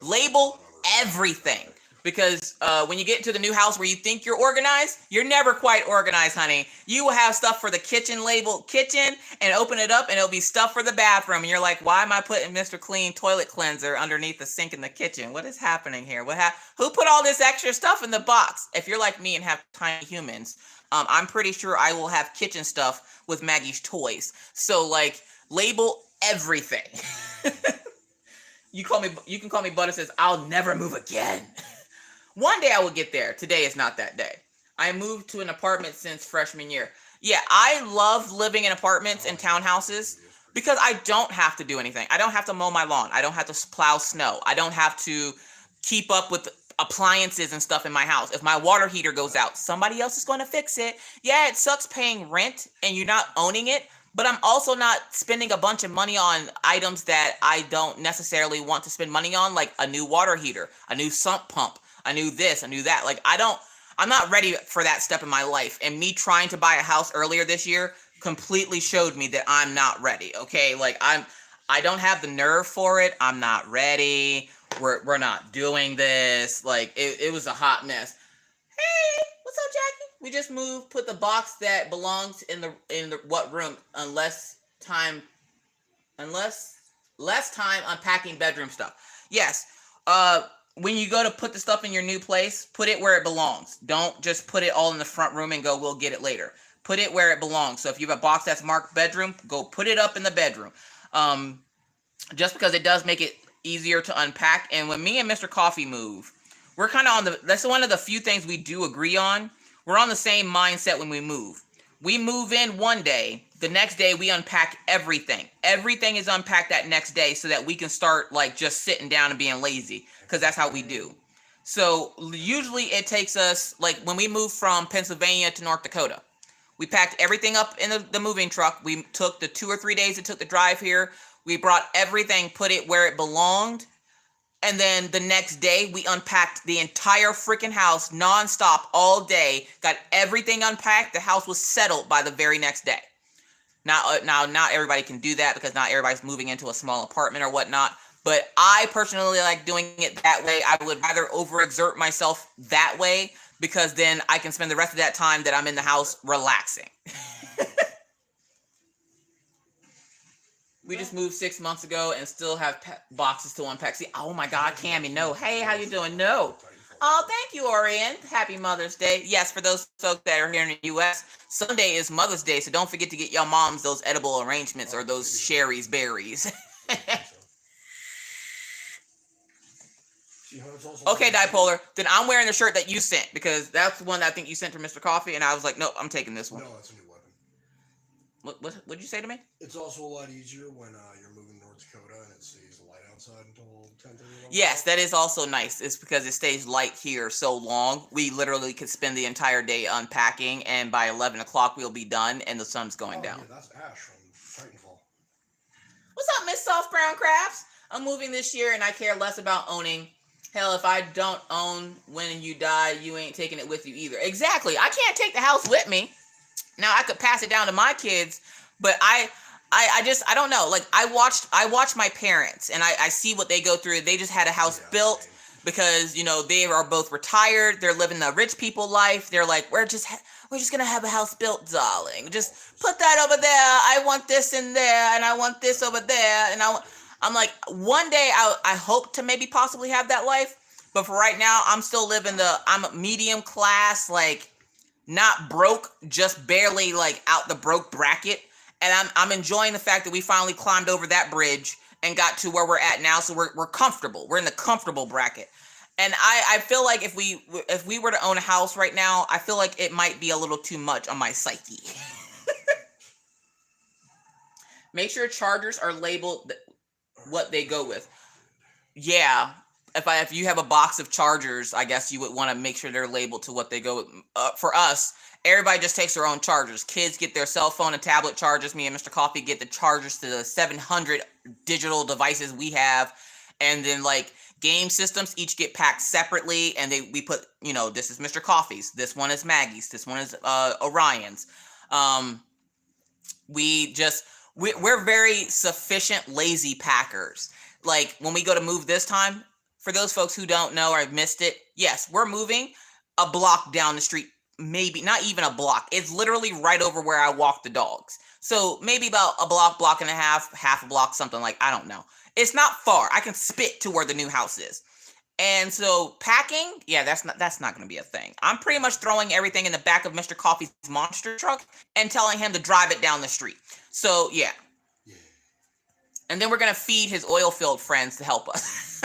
Label everything. Because when you get into the new house where you think you're organized, you're never quite organized, honey. You will have stuff for the kitchen labeled kitchen and open it up and it'll be stuff for the bathroom. And you're like, why am I putting Mr. Clean toilet cleanser underneath the sink in the kitchen? What is happening here? Who put all this extra stuff in the box? If you're like me and have tiny humans, I'm pretty sure I will have kitchen stuff with Maggie's toys. So like label everything. You can call me Butter says, I'll never move again. One day I will get there. Today is not that day. I moved to an apartment since freshman year. Yeah, I love living in apartments and townhouses because I don't have to do anything. I don't have to mow my lawn. I don't have to plow snow. I don't have to keep up with appliances and stuff in my house. If my water heater goes out, somebody else is going to fix it. Yeah, it sucks paying rent and you're not owning it, but I'm also not spending a bunch of money on items that I don't necessarily want to spend money on, like a new water heater, a new sump pump. I knew this, I knew that. Like, I'm not ready for that step in my life. And me trying to buy a house earlier this year completely showed me that I'm not ready. Okay. Like I don't have the nerve for it. I'm not ready. We're not doing this. Like it was a hot mess. Hey, what's up, Jackie? We just moved, put the box that belongs in the what room, less time unpacking bedroom stuff. Yes. When you go to put the stuff in your new place, put it where it belongs. Don't just put it all in the front room and go, we'll get it later. Put it where it belongs. So if you have a box that's marked bedroom, go put it up in the bedroom. Just because it does make it easier to unpack. And when me and Mr. Coffee move, we're kind of that's one of the few things we do agree on. We're on the same mindset when we move. We move in one day. The next day we unpack everything. Everything is unpacked that next day so that we can start like just sitting down and being lazy. Because that's how we do. So usually it takes us, like when we moved from Pennsylvania to North Dakota, we packed everything up in the moving truck. We took the 2 or 3 days it took to drive here. We brought everything, put it where it belonged. And then the next day we unpacked the entire freaking house nonstop all day, got everything unpacked. The house was settled by the very next day. Now, not everybody can do that because not everybody's moving into a small apartment or whatnot. But I personally like doing it that way. I would rather overexert myself that way because then I can spend the rest of that time that I'm in the house relaxing. We just moved 6 months ago and still have boxes to unpack. See, oh my God, Cammie, no. Hey, how you doing? No. Oh, thank you, Orion. Happy Mother's Day. Yes, for those folks that are here in the U.S., Sunday is Mother's Day, so don't forget to get your moms those edible arrangements or those Sherry's berries. Okay, Dipolar. Then I'm wearing the shirt that you sent because that's the one that I think you sent to Mr. Coffee, and I was like, nope, I'm taking this one. No, it's a new weapon. What did you say to me? It's also a lot easier when you're moving to North Dakota and it stays light outside until 10:30. Yes, that is also nice. It's because it stays light here so long. We literally could spend the entire day unpacking, and by 11 o'clock we'll be done, and the sun's going down. Yeah, that's Ash from Titanfall. What's up, Miss Soft Brown Crafts? I'm moving this year, and I care less about owning. Hell, if I don't own when you die, you ain't taking it with you either. Exactly. I can't take the house with me. Now I could pass it down to my kids, but I don't know. Like I watched my parents and I see what they go through. They just had a house built because, you know, they are both retired. They're living the rich people life. They're like, we're just going to have a house built, darling. Just put that over there. I want this in there and I want this over there. And I'm like, one day I hope to maybe possibly have that life. But for right now, I'm still living I'm medium class, like not broke, just barely like out the broke bracket. And I'm enjoying the fact that we finally climbed over that bridge and got to where we're at now. So we're comfortable. We're in the comfortable bracket. And I feel like if we were to own a house right now, I feel like it might be a little too much on my psyche. Make sure chargers are labeled what they go with. Yeah, if you have a box of chargers, I guess you would want to make sure they're labeled to what they go with. For us, everybody just takes their own chargers. Kids get their cell phone and tablet chargers. Me and Mr. Coffee get the chargers to the 700 digital devices we have. And then like game systems each get packed separately. And we put, you know, this is Mr. Coffee's. This one is Maggie's. This one is Orion's. We're very sufficient lazy packers. Like when we go to move this time, for those folks who don't know or have missed it, yes, we're moving a block down the street, maybe not even a block. It's literally right over where I walk the dogs. So maybe about a block and a half a block, something like, I don't know. It's not far. I can spit to where the new house is. And so packing, yeah, that's not going to be a thing. I'm pretty much throwing everything in the back of Mr. Coffee's monster truck and telling him to drive it down the street. So, yeah. And then we're going to feed his oil-filled friends to help us.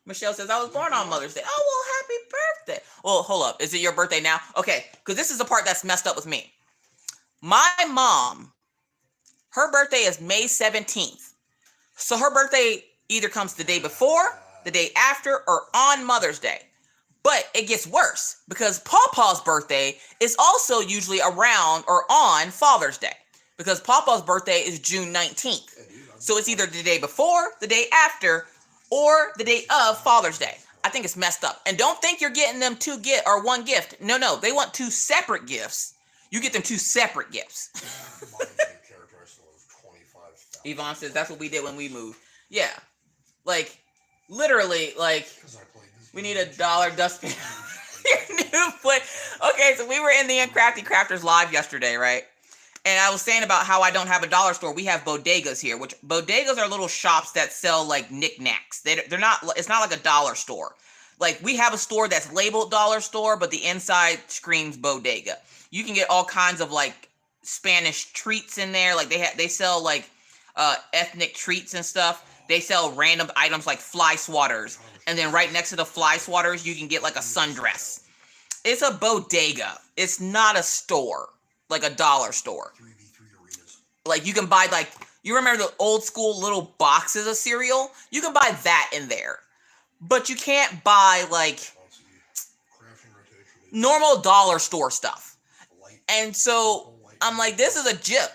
Michelle says, I was born on Mother's Day. Oh, well, happy birthday. Well, hold up. Is it your birthday now? Okay, because this is the part that's messed up with me. My mom, her birthday is May 17th. So her birthday either comes the day before, the day after, or on Mother's Day. But it gets worse because Pawpaw's birthday is also usually around or on Father's Day because Pawpaw's birthday is June 19th. So it's either the day before, the day after, or the day of Father's Day. I think it's messed up. And don't think you're getting them one gift. No, they want two separate gifts. You get them two separate gifts. Yvonne says that's what we did when we moved. Yeah. Like, literally, like, we need $1 dustpan. Your new foot. Okay, so we were in the Uncrafty Crafters live yesterday, right? And I was saying about how I don't have a dollar store. We have bodegas here, which bodegas are little shops that sell like knickknacks. They're not, it's not like a dollar store. Like we have a store that's labeled dollar store, but the inside screams bodega. You can get all kinds of like Spanish treats in there. Like they sell like ethnic treats and stuff. They sell random items like fly swatters. And then right next to the fly swatters, you can get like a sundress. It's a bodega. It's not a store, like a dollar store. Like you can buy like, you remember the old school little boxes of cereal? You can buy that in there. But you can't buy like normal dollar store stuff. And so I'm like, this is a gyp.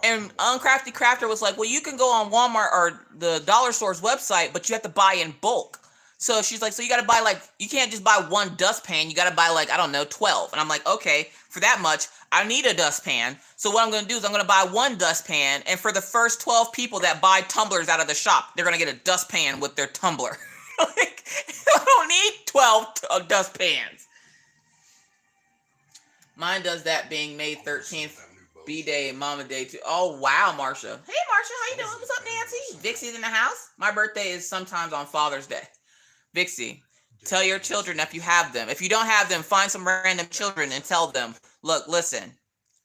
And Uncrafty Crafter was like, well, you can go on Walmart or the dollar store's website, but you have to buy in bulk. So she's like, so you got to buy like, you can't just buy one dustpan. You got to buy like, I don't know, 12. And I'm like, okay, for that much, I need a dustpan. So what I'm going to do is I'm going to buy one dustpan. And for the first 12 people that buy tumblers out of the shop, they're going to get a dustpan with their tumbler. Like, I don't need 12 dustpans. Mine does that being May 13th. B-Day and Mama Day too. Oh, wow, Marsha. Hey, Marsha, how you doing? What's up, Nancy? Vixie's in the house. My birthday is sometimes on Father's Day. Vixie, tell your children if you have them. If you don't have them, find some random children and tell them, look, listen,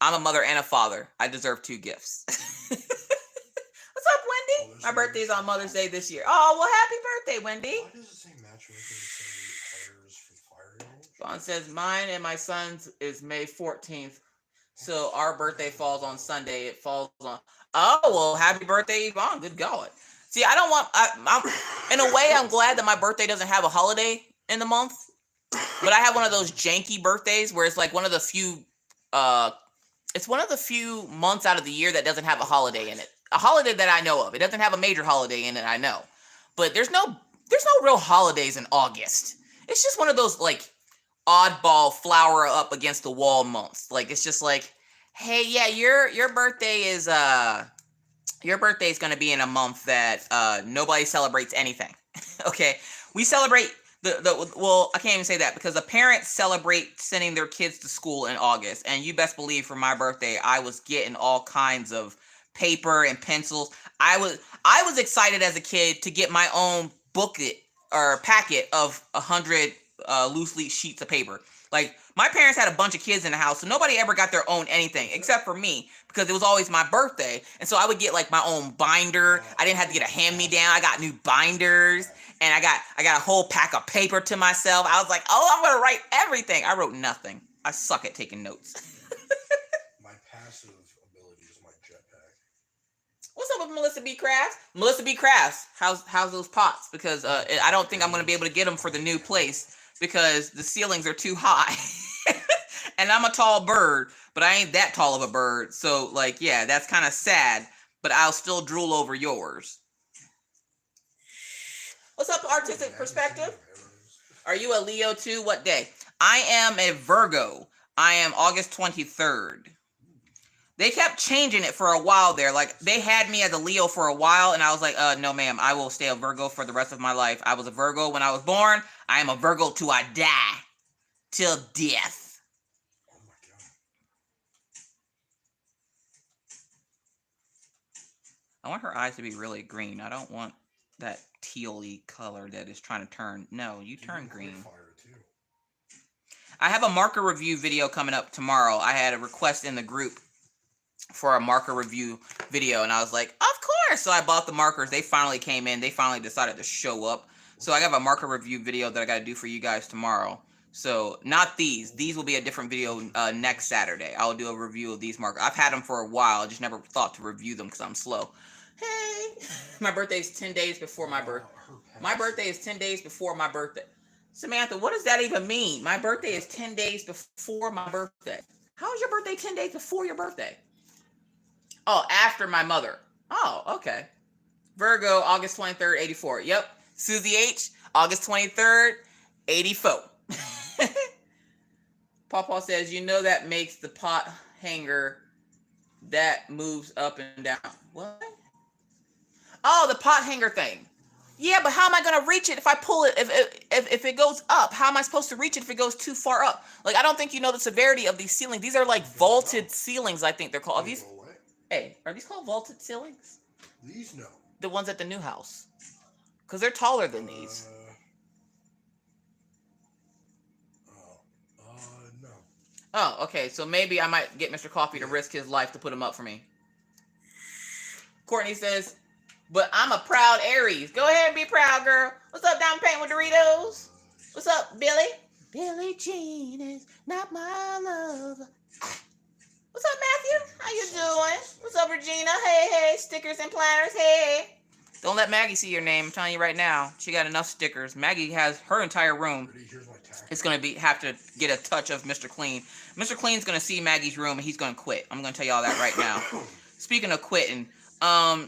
I'm a mother and a father. I deserve 2 gifts. What's up, Wendy? My birthday is on Mother's Day this year. Oh, well, happy birthday, Wendy. Why does it say match with the tires for fire? Vaughn says, mine and my son's is May 14th. So our birthday falls on Sunday. It falls on. Oh, well, happy birthday, Yvonne. Good going. See, I don't want. I'm in a way, I'm glad that my birthday doesn't have a holiday in the month. But I have one of those janky birthdays where it's like one of the few. It's one of the few months out of the year that doesn't have a holiday in it. A holiday that I know of. It doesn't have a major holiday in it. I know, but there's no real holidays in August. It's just one of those like oddball flower up against the wall months. Like it's just like, hey, yeah, your birthday is going to be in a month that nobody celebrates anything. Okay, we celebrate well, I can't even say that because the parents celebrate sending their kids to school in August, and you best believe for my birthday I was getting all kinds of paper and pencils. I was excited as a kid to get my own booklet or packet of 100 loose leaf sheets of paper. Like my parents had a bunch of kids in the house, so nobody ever got their own anything except for me because it was always my birthday. And so I would get like my own binder. I didn't have to get a hand-me-down. I got new binders and I got a whole pack of paper to myself. I was like, oh, I'm gonna write everything. I wrote nothing. I suck at taking notes. My passive ability is my jetpack. What's up with Melissa B. Crafts? Melissa B. Crafts, how's those pots? Because I don't think I'm gonna be able to get them for the new place because the ceilings are too high. And I'm a tall bird, but I ain't that tall of a bird. So like, yeah, that's kind of sad, but I'll still drool over yours. What's up, Artistic Perspective? Are you a Leo too? What day? I am a Virgo. I am August 23rd. They kept changing it for a while there. Like, they had me as a Leo for a while, and I was like, no, ma'am, I will stay a Virgo for the rest of my life. I was a Virgo when I was born. I am a Virgo till I die. Till death. Oh my God. I want her eyes to be really green. I don't want that teal-y color that is trying to turn. No, you turn green. I have a marker review video coming up tomorrow. I had a request in the group for a marker review video, and I was like, of course. So I bought the markers. They finally came in. They finally decided to show up. So I have a marker review video that I got to do for you guys tomorrow. So not these. These will be a different video next Saturday. I'll do a review of these markers. I've had them for a while. I just never thought to review them because I'm slow. Hey, my birthday is 10 days before my birthday. My birthday is 10 days before my birthday. Samantha, what does that even mean? My birthday is 10 days before my birthday. How is your birthday 10 days before your birthday? Oh, after my mother. Oh, okay. Virgo, August 23rd, 84. Yep. Susie H, August 23rd, 84. Pawpaw says, you know that makes the pot hanger that moves up and down. What? Oh, the pot hanger thing. Yeah, but how am I going to reach it if I pull it, if it goes up? How am I supposed to reach it if it goes too far up? Like, I don't think you know the severity of these ceilings. These are like vaulted ceilings, I think they're called. Are these, hey, are these called vaulted ceilings? These, no. The ones at the new house. Because they're taller than these. No. Oh, okay. So maybe I might get Mr. Coffee to risk his life to put them up for me. Courtney says, but I'm a proud Aries. Go ahead and be proud, girl. What's up, Down Paint with Doritos? What's up, Billy? Billie Jean is not my lover. What's up, Matthew? How you doing? What's up, Regina? Hey, hey. Stickers and planners. Hey. Don't let Maggie see your name. I'm telling you right now. She got enough stickers. Maggie has her entire room. It's going to have to get a touch of Mr. Clean. Mr. Clean's going to see Maggie's room, and he's going to quit. I'm going to tell y'all that right now. Speaking of quitting,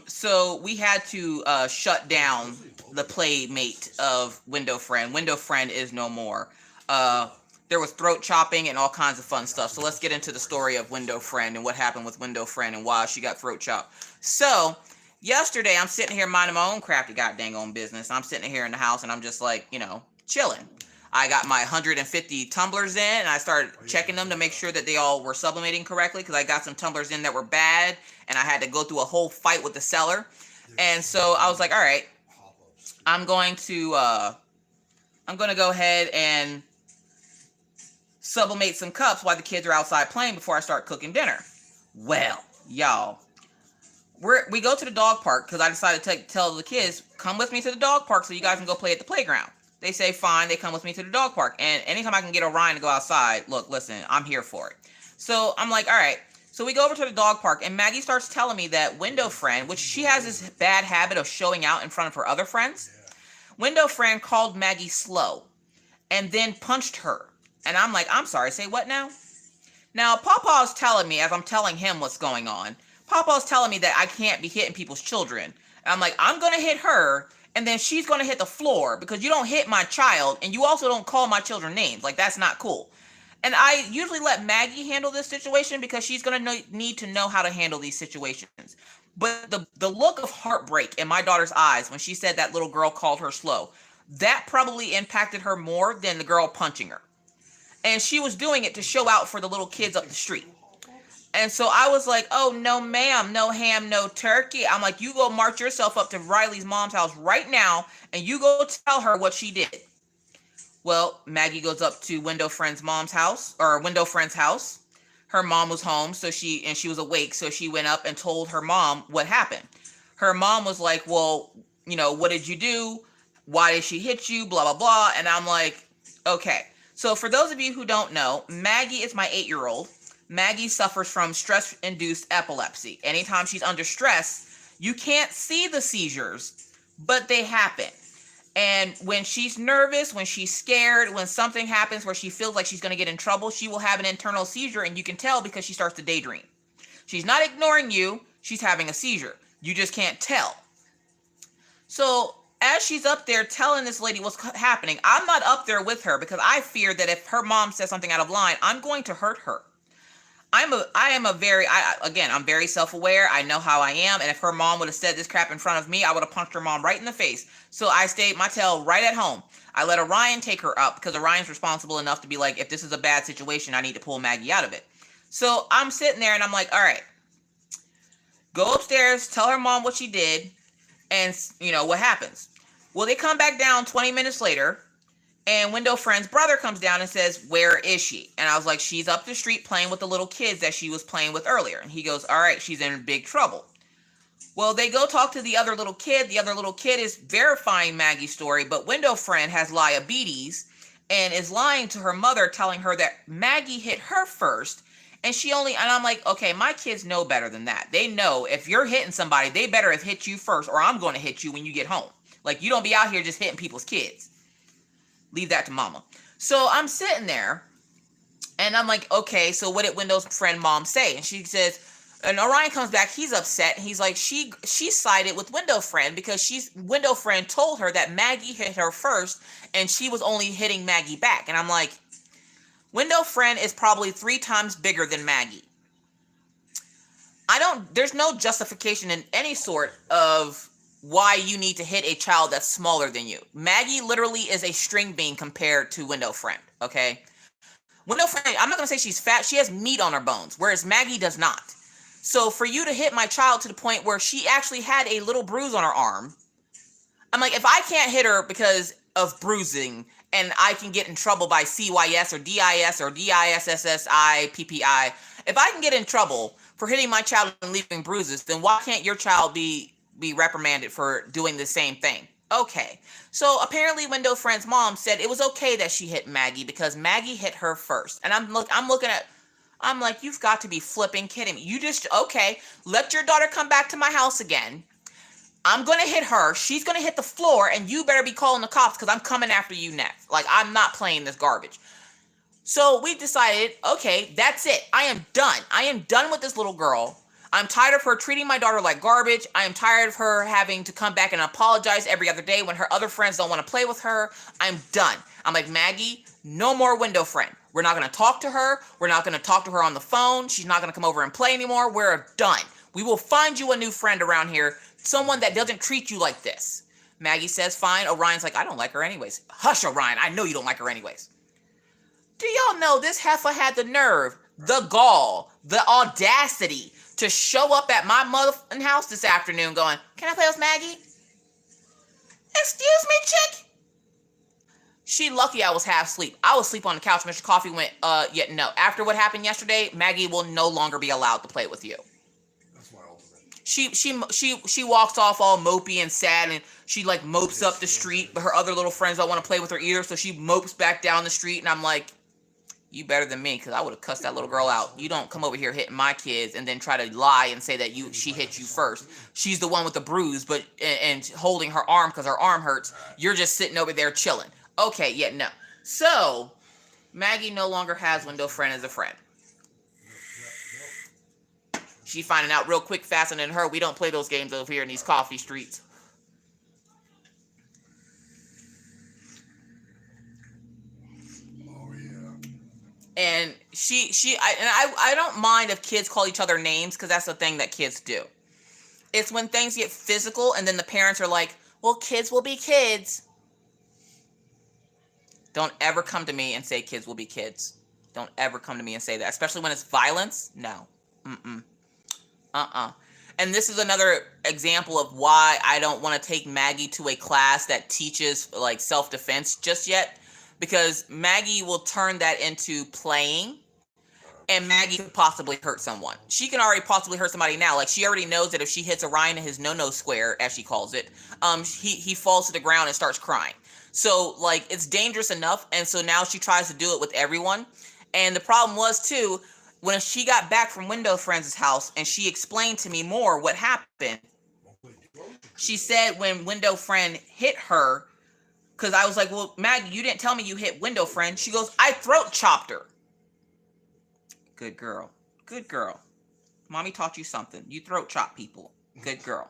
so we had to shut down the playmate of Window Friend. Window Friend is no more. There was throat chopping and all kinds of fun stuff. So let's get into the story of Window Friend and what happened with Window Friend and why she got throat chopped. So yesterday, I'm sitting here minding my own crafty goddamn own business. I'm sitting here in the house, and I'm just like, you know, chilling. I got my 150 tumblers in, and I started checking them to make sure that they all were sublimating correctly, because I got some tumblers in that were bad, and I had to go through a whole fight with the seller. And so I was like, all right, I'm going to go ahead and sublimate some cups while the kids are outside playing before I start cooking dinner. Well, y'all, we go to the dog park because I decided to tell the kids, come with me to the dog park so you guys can go play at the playground. They say, fine. They come with me to the dog park. And anytime I can get Orion to go outside, look, listen, I'm here for it. So I'm like, all right. So we go over to the dog park, and Maggie starts telling me that Window Friend, which she has this bad habit of showing out in front of her other friends, Window Friend called Maggie slow and then punched her. And I'm like, I'm sorry, say what now? Now, Pawpaw's telling me, as I'm telling him what's going on, Pawpaw's telling me that I can't be hitting people's children. And I'm like, I'm going to hit her, and then she's going to hit the floor, because you don't hit my child, and you also don't call my children names. Like, that's not cool. And I usually let Maggie handle this situation because she's going to need to know how to handle these situations. But the look of heartbreak in my daughter's eyes when she said that little girl called her slow, that probably impacted her more than the girl punching her. And she was doing it to show out for the little kids up the street. And so I was like, oh, no, ma'am, no ham, no turkey. I'm like, you go march yourself up to Riley's mom's house right now, and you go tell her what she did. Well, Maggie goes up to Window Friend's mom's house, or Window Friend's house. Her mom was home, so she was awake, so she went up and told her mom what happened. Her mom was like, well, you know, what did you do? Why did she hit you? Blah, blah, blah. And I'm like, okay. So for those of you who don't know, Maggie is my 8-year-old. Maggie suffers from stress-induced epilepsy. Anytime she's under stress, you can't see the seizures, but they happen. And when she's nervous, when she's scared, when something happens where she feels like she's going to get in trouble, she will have an internal seizure, and you can tell because she starts to daydream. She's not ignoring you. She's having a seizure. You just can't tell. So as she's up there telling this lady what's happening, I'm not up there with her because I fear that if her mom says something out of line, I'm going to hurt her. I'm very self-aware. I know how I am. And if her mom would have said this crap in front of me, I would have punched her mom right in the face. So I stayed my tail right at home. I let Orion take her up because Orion's responsible enough to be like, if this is a bad situation, I need to pull Maggie out of it. So I'm sitting there and I'm like, all right, go upstairs, tell her mom what she did, and what happens. Well, they come back down 20 minutes later. And Window Friend's brother comes down and says, where is she? And I was like, she's up the street playing with the little kids that she was playing with earlier. And he goes, all right, she's in big trouble. Well, they go talk to the other little kid. The other little kid is verifying Maggie's story, but Window Friend has diabetes and is lying to her mother, telling her that Maggie hit her first. And I'm like, okay, my kids know better than that. They know if you're hitting somebody, they better have hit you first, or I'm going to hit you when you get home. Like, you don't be out here just hitting people's kids. Leave that to mama. So I'm sitting there and I'm like, okay, so what did Window's Friend mom say? And she says, and Orion comes back, he's upset. He's like, she sided with Window Friend because Window Friend told her that Maggie hit her first and she was only hitting Maggie back. And I'm like, Window Friend is probably 3 times bigger than Maggie. There's no justification in any sort of why you need to hit a child that's smaller than you. Maggie literally is a string bean compared to Window Friend, okay? Window Friend, I'm not going to say she's fat. She has meat on her bones, whereas Maggie does not. So for you to hit my child to the point where she actually had a little bruise on her arm, I'm like, if I can't hit her because of bruising and I can get in trouble by CYS or DIS or DISSSI, PPI, if I can get in trouble for hitting my child and leaving bruises, then why can't your child be reprimanded for doing the same thing? Okay. So apparently Window Friend's mom said it was okay that she hit Maggie because Maggie hit her first. And I'm like, you've got to be flipping kidding me. Okay, let your daughter come back to my house again. I'm going to hit her. She's going to hit the floor and you better be calling the cops because I'm coming after you next. Like, I'm not playing this garbage. So we decided, okay, that's it. I am done. I am done with this little girl. I'm tired of her treating my daughter like garbage. I am tired of her having to come back and apologize every other day when her other friends don't want to play with her. I'm done. I'm like, Maggie, no more Window Friend. We're not going to talk to her. We're not going to talk to her on the phone. She's not going to come over and play anymore. We're done. We will find you a new friend around here, someone that doesn't treat you like this. Maggie says, fine. Orion's like, I don't like her anyways. Hush, Orion. I know you don't like her anyways. Do y'all know this heifer had the nerve, the gall, the audacity to show up at my motherfucking house this afternoon going, can I play with Maggie? Excuse me, chick? She lucky I was half asleep. I was asleep on the couch. Mr. Coffee went, yeah, no. After what happened yesterday, Maggie will no longer be allowed to play with you. That's my ultimate. She walks off all mopey and sad, and she like mopes up the street, but her other little friends don't want to play with her either, so she mopes back down the street, and I'm like, you better than me, because I would have cussed that little girl out. You don't come over here hitting my kids and then try to lie and say that she hit you first. She's the one with the bruise, but and holding her arm because her arm hurts. You're just sitting over there chilling. Okay, yeah, no. So Maggie no longer has Window Friend as a friend. She finding out real quick, faster than her. We don't play those games over here in these coffee streets. And I don't mind if kids call each other names because that's the thing that kids do. It's when things get physical and then the parents are like, well, kids will be kids. Don't ever come to me and say kids will be kids. Don't ever come to me and say that, especially when it's violence. No. And this is another example of why I don't want to take Maggie to a class that teaches like self-defense just yet. Because Maggie will turn that into playing, and Maggie could possibly hurt someone. She can already possibly hurt somebody now. Like, she already knows that if she hits Orion in his no-no square, as she calls it, he falls to the ground and starts crying. So, like, it's dangerous enough, and so now she tries to do it with everyone. And the problem was, too, when she got back from Window Friends' house, and she explained to me more what happened, she said when Window Friend hit her, because I was like, well, Maggie, you didn't tell me you hit Window Friend. She goes, I throat chopped her. Good girl. Good girl. Mommy taught you something. You throat chop people. Good girl.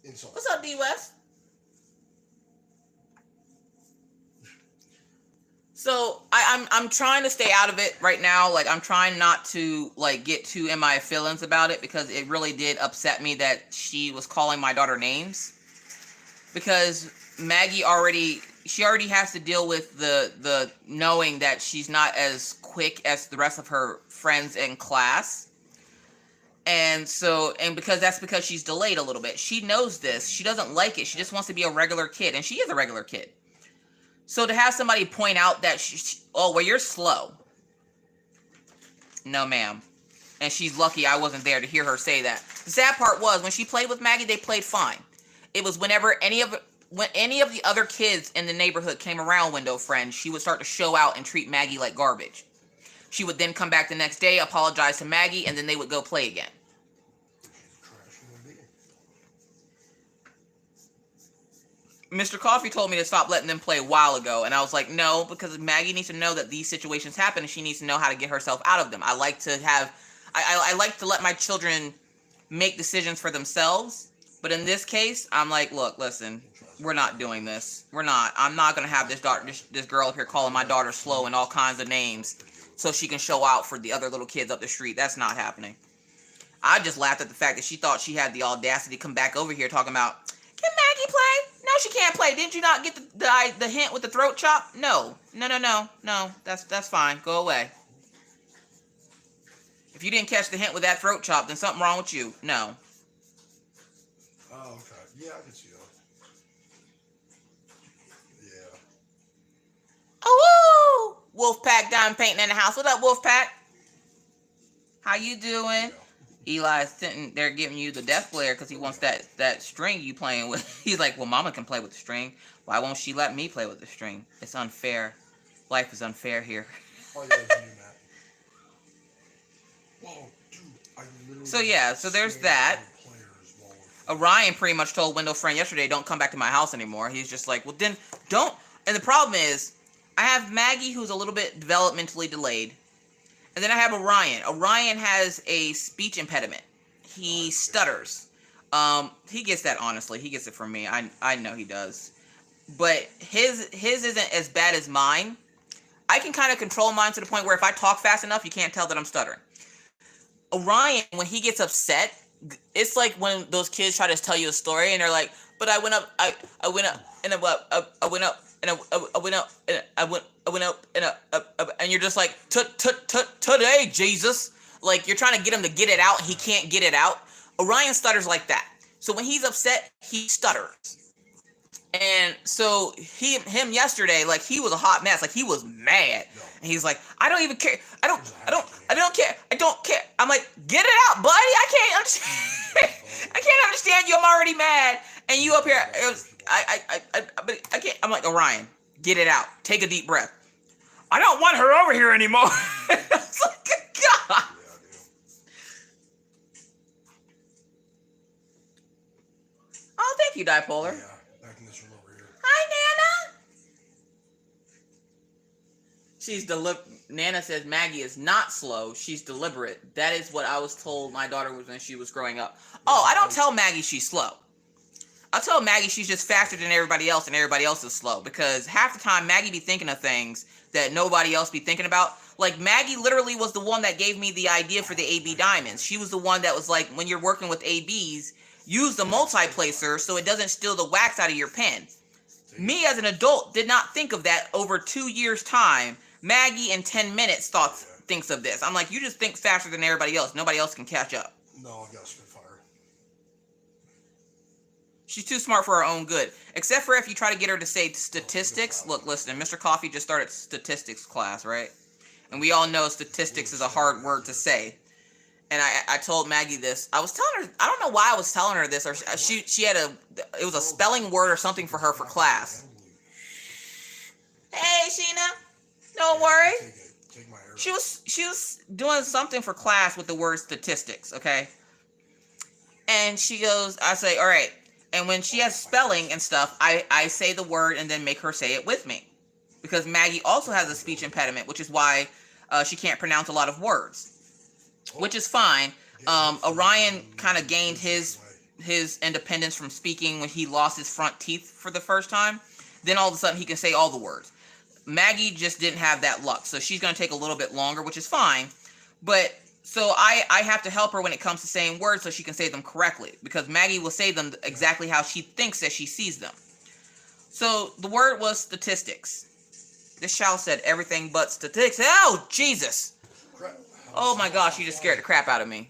insult. What's up, D West? So I'm trying to stay out of it right now. Like, I'm trying not to like get too in my feelings about it, because it really did upset me that she was calling my daughter names. Because Maggie already has to deal with the knowing that she's not as quick as the rest of her friends in class. And because she's delayed a little bit. She knows this. She doesn't like it. She just wants to be a regular kid, and she is a regular kid. So to have somebody point out that you're slow. No, ma'am. And she's lucky I wasn't there to hear her say that. The sad part was, when she played with Maggie, they played fine. It was when any of the other kids in the neighborhood came around, window friend, she would start to show out and treat Maggie like garbage. She would then come back the next day, apologize to Maggie, and then they would go play again. Mr. Coffee told me to stop letting them play a while ago, and I was like, no, because Maggie needs to know that these situations happen, and she needs to know how to get herself out of them. I like to let my children make decisions for themselves, but in this case, I'm like, look, listen, we're not doing this. I'm not going to have this girl up here calling my daughter slow and all kinds of names so she can show out for the other little kids up the street. That's not happening. I just laughed at the fact that she thought she had the audacity to come back over here talking about, can Maggie play? No, she can't play. Didn't you not get the hint with the throat chop? No. That's fine. Go away. If you didn't catch the hint with that throat chop, then something wrong with you. No. Oh, okay. Yeah, I can see that. Yeah. Oh, woo! Wolfpack Diamond Painting in the house. What up, Wolfpack? How you doing? Yeah. Eli's sitting there giving you the death glare because he wants that string you playing with. He's like, well, Mama can play with the string. Why won't she let me play with the string? It's unfair. Life is unfair here. Oh, yeah, whoa, dude, so there's that. Orion pretty much told window friend yesterday, don't come back to my house anymore. He's just like, well, then don't. And the problem is, I have Maggie, who's a little bit developmentally delayed. And then I have Orion. Orion has a speech impediment. He stutters. He gets that, honestly. He gets it from me. I know he does. But his isn't as bad as mine. I can kind of control mine to the point where if I talk fast enough, you can't tell that I'm stuttering. Orion, when he gets upset, it's like when those kids try to tell you a story and they're like, but I went up, I went up, and I went up, and I went up, and I went up, and you're just like, today, Jesus. Like, you're trying to get him to get it out, he can't get it out. Orion stutters like that. So when he's upset, he stutters. And so him yesterday, like, he was a hot mess. Like, he was mad. And he's like, I don't even care. I don't care. I'm like, get it out, buddy. I can't understand. I can't understand you. I'm already mad. And you up here, I can't. I'm like, Orion, get it out. Take a deep breath. I don't want her over here anymore. It's like, God. Oh, thank you, Dipolar. Yeah. Hi, Nana. Nana says Maggie is not slow. She's deliberate. That is what I was told my daughter was when she was growing up. Oh, I don't tell Maggie she's slow. I tell Maggie she's just faster than everybody else and everybody else is slow. Because half the time Maggie be thinking of things that nobody else be thinking about. Like, Maggie literally was the one that gave me the idea for the AB diamonds. She was the one that was like, when you're working with ABs, use the multi-placer so it doesn't steal the wax out of your pen. Me, as an adult, did not think of that over 2 years' time. Maggie, in 10 minutes, thinks of this. I'm like, you just think faster than everybody else. Nobody else can catch up. No, I've got Spitfire. She's too smart for her own good. Except for if you try to get her to say statistics. Look, listen, Mr. Coffee just started statistics class, right? And we all know statistics is a hard word to say. And I told Maggie this. I was telling her, I don't know why I was telling her this, or she had it was a spelling word or something for her for class. Hey, Sheena, don't worry. She was doing something for class with the word statistics, okay? And she goes, I say, all right. And when she has spelling and stuff, I say the word and then make her say it with me. Because Maggie also has a speech impediment, which is why she can't pronounce a lot of words. Which is fine. Orion kind of gained his his independence from speaking when he lost his front teeth for the first time. Then all of a sudden he can say all the words. Maggie just didn't have that luck, so she's going to take a little bit longer, which is fine. But so I have to help her when it comes to saying words so she can say them correctly, because Maggie will say them exactly how she thinks that she sees them. So the word was statistics. This child said everything but statistics. Oh, Jesus. Oh, my gosh, you just scared the crap out of me.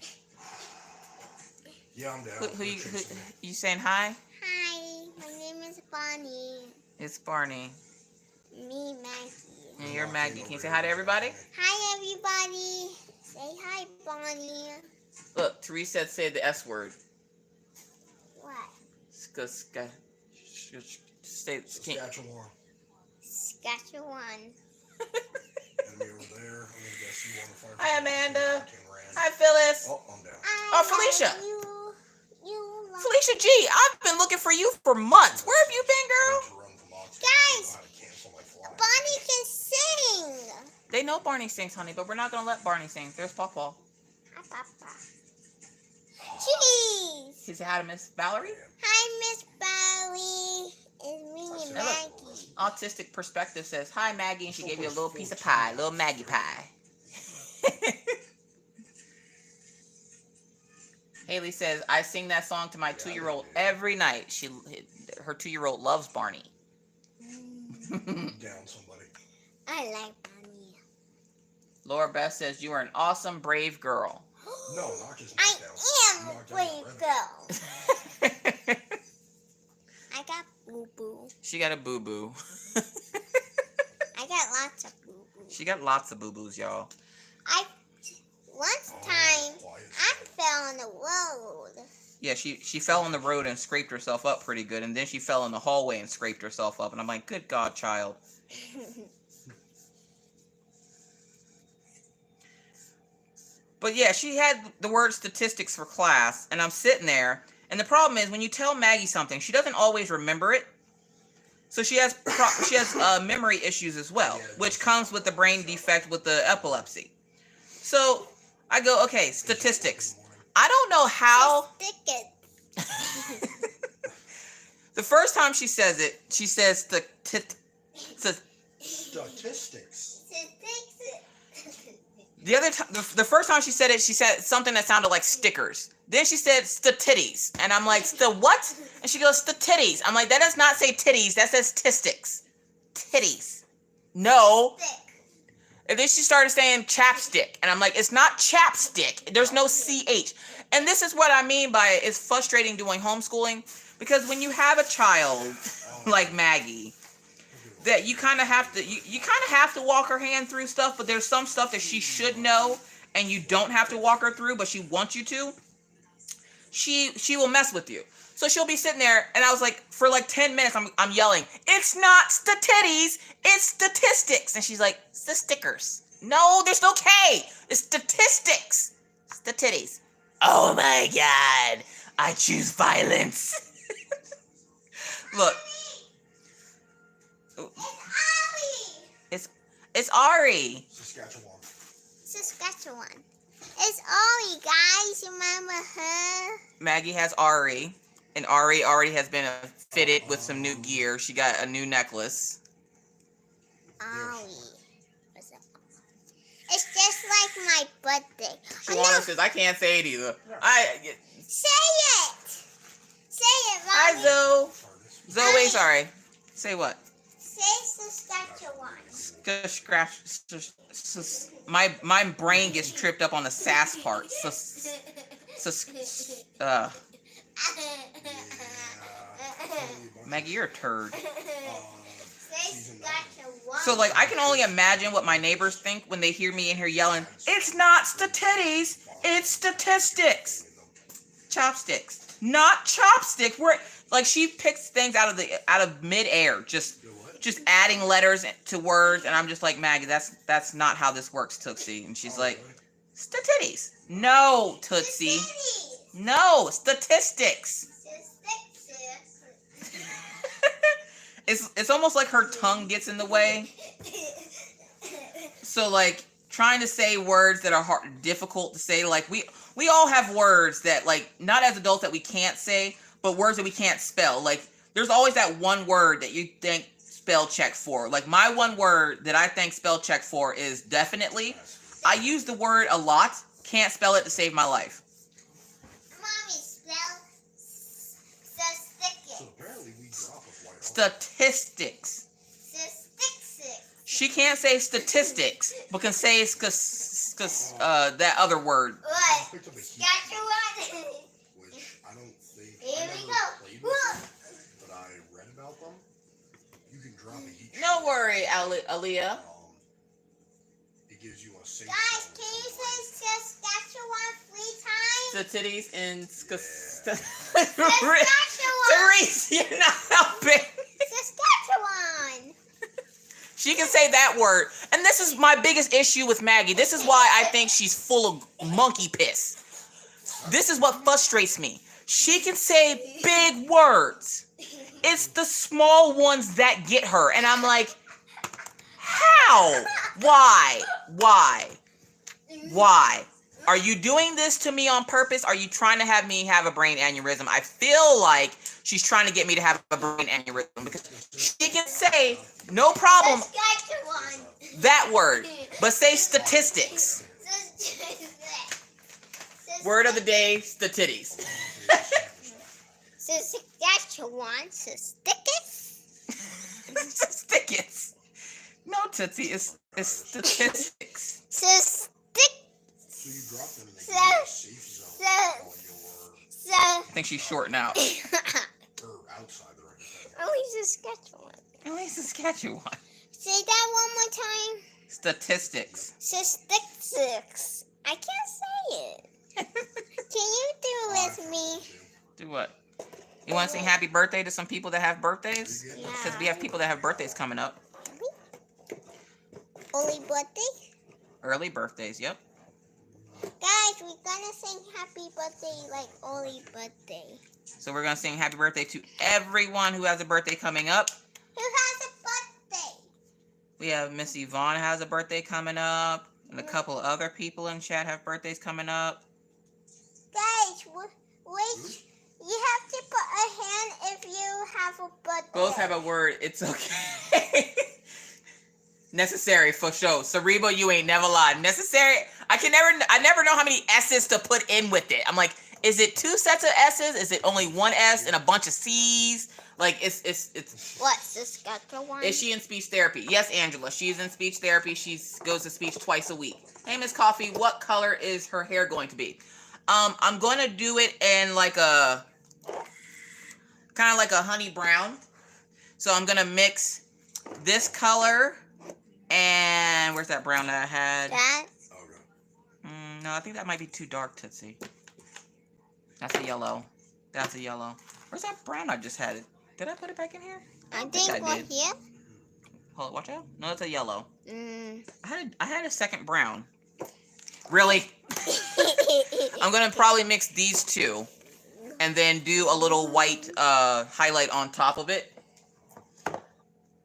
Yeah, I'm down. Who you saying hi? Hi, my name is Bonnie. It's Barney. Me, Maggie. And you're Maggie. Can you say hi to everybody? Hi, everybody. Say hi, Bonnie. Look, Teresa said the S word. What? Saskatchewan. Saskatchewan. And me over there. I'm gonna guess you on the fire. Hi, Amanda. Hi, Phyllis. Oh, I'm down. Oh, Felicia. You love Felicia G, I've been looking for you for months. Where have you been, girl? Guys, Bonnie can sing. They know Barney sings, honey, but we're not going to let Barney sing. There's Pawpaw. Hi, Papa. Jeez. He said hi to Miss Valerie. Hi, Miss Bowie. It's me, Maggie. Autistic Perspective says, hi, Maggie, and she gave you a little piece of pie, little Maggie pie. Haley says, I sing that song to my 2-year-old every night. Her 2-year-old loves Barney. Down somebody. I like Bonnie. Laura Beth says, you are an awesome, brave girl. No, not just I down. am a brave girl. I got boo-boo. She got a boo-boo. I got lots of boo-boo. She got lots of boo-boos, y'all. One time, I fell on the road. Yeah, she fell on the road and scraped herself up pretty good, and then she fell in the hallway and scraped herself up, and I'm like, good God, child. But yeah, she had the word statistics for class, and I'm sitting there, and the problem is when you tell Maggie something, she doesn't always remember it. So she has memory issues as well, which comes with the brain defect with the epilepsy. So I go, okay, statistics. I don't know how. The first time she says it, she says statistics. The first time she said it, she said something that sounded like stickers. Then she said statitties, and I'm like, what? And she goes, statitties. I'm like, that does not say titties. That says statistics. Titties. No. And then she started saying chapstick, and I'm like, it's not chapstick. There's no CH. And this is what I mean by it's frustrating doing homeschooling, because when you have a child like Maggie, that you kind of have to you kind of have to walk her hand through stuff, but there's some stuff that she should know and you don't have to walk her through, but she wants you to. She will mess with you. So she'll be sitting there, and I was like, for like 10 minutes, I'm yelling, it's not statitties, it's statistics. And she's like, it's the stickers. No, there's no K. It's statistics. Statitties. Oh my God. I choose violence. Look. It's Ari. Saskatchewan. It's Ari, guys. Remember her? Maggie has Ari, and Ari already has been fitted with some new gear. She got a new necklace. Ari. It's just like my birthday. Shawana says, I can't say it either. Say it. Say it, Mommy. Hi, Zoe. Zoe, sorry. Say what? Say Saskatchewan. My brain gets tripped up on the sass part. Maggie, you're a turd. So, like, I can only imagine what my neighbors think when they hear me in here yelling, it's not statitties, it's statistics. Chopsticks. Not chopsticks. Like, she picks things out of midair, just adding letters to words, and I'm just like, Maggie, that's not how this works, Tootsie. And she's like, statitties. No, Tootsie. No, statistics. It's almost like her tongue gets in the way. So, like, trying to say words that are hard, difficult to say. Like we all have words that, like, not as adults that we can't say, but words that we can't spell. Like there's always that one word that you think spell check for. Like my one word that I think spell check for is definitely. I use the word a lot. Can't spell it to save my life. Mommy, spell statistics. So apparently we drop a white. Statistics. She can't say statistics, but can say that other word. What? Picked up a heat Got your one. which I don't think Here I we never go. played with, but I read about them. You can drop a heat. No worry, Aaliyah. It gives you a safe Guys, zone can you somewhere. say Saskatchewan 3 times? The titties in Saskatchewan. Therese, you're not helping. Saskatchewan. She can say that word. And this is my biggest issue with Maggie. This is why I think she's full of monkey piss. This is what frustrates me. She can say big words. It's the small ones that get her. And I'm like, how? Why? Why? Are you doing this to me on purpose? Are you trying to have me have a brain aneurysm? I feel like she's trying to get me to have a brain aneurysm because she can say, no problem, Saskatchewan. that word, but say statistics. Word of the day, statitties. Saskatchewan. Stickets. No, Tootsie, it's statistics. So you drop them and they give you a safe zone on I think she's shorting out. your outside the right. Only Saskatchewan. At least Saskatchewan. Say that one more time. Statistics. Statistics. I can't say it. Can you do it with me? Do what? You want to sing happy birthday to some people that have birthdays? Yeah. Because we have people that have birthdays coming up. Only birthday? Early birthdays, yep. Guys, we're gonna sing happy birthday like only birthday. So we're going to sing happy birthday to everyone who has a birthday coming up. Who has a birthday? We have Miss Yvonne has a birthday coming up. And a couple of other people in chat have birthdays coming up. Guys, wait. You have to put a hand if you have a birthday. Both have a word. It's okay. Necessary for sure. Cerebo, you ain't never lied. Necessary. I never know how many S's to put in with it. I'm like, is it 2 sets of S's? Is it only 1 S and a bunch of C's? Like it's What, Saskatchewan? Is she in speech therapy? Yes, Angela. She's in speech therapy. She goes to speech twice a week. Hey, Miss Coffee, what color is her hair going to be? I'm going to do it in like a kind of like a honey brown. So I'm going to mix this color and where's that brown that I had? That? No, I think that might be too dark, Tootsie. That's a yellow. That's a yellow. Where's that brown I just had? Did I put it back in here? I think we're did. here. Hold it, watch out. No, it's a yellow. Mm. I had a second brown. Really? I'm gonna probably mix these two and then do a little white highlight on top of it.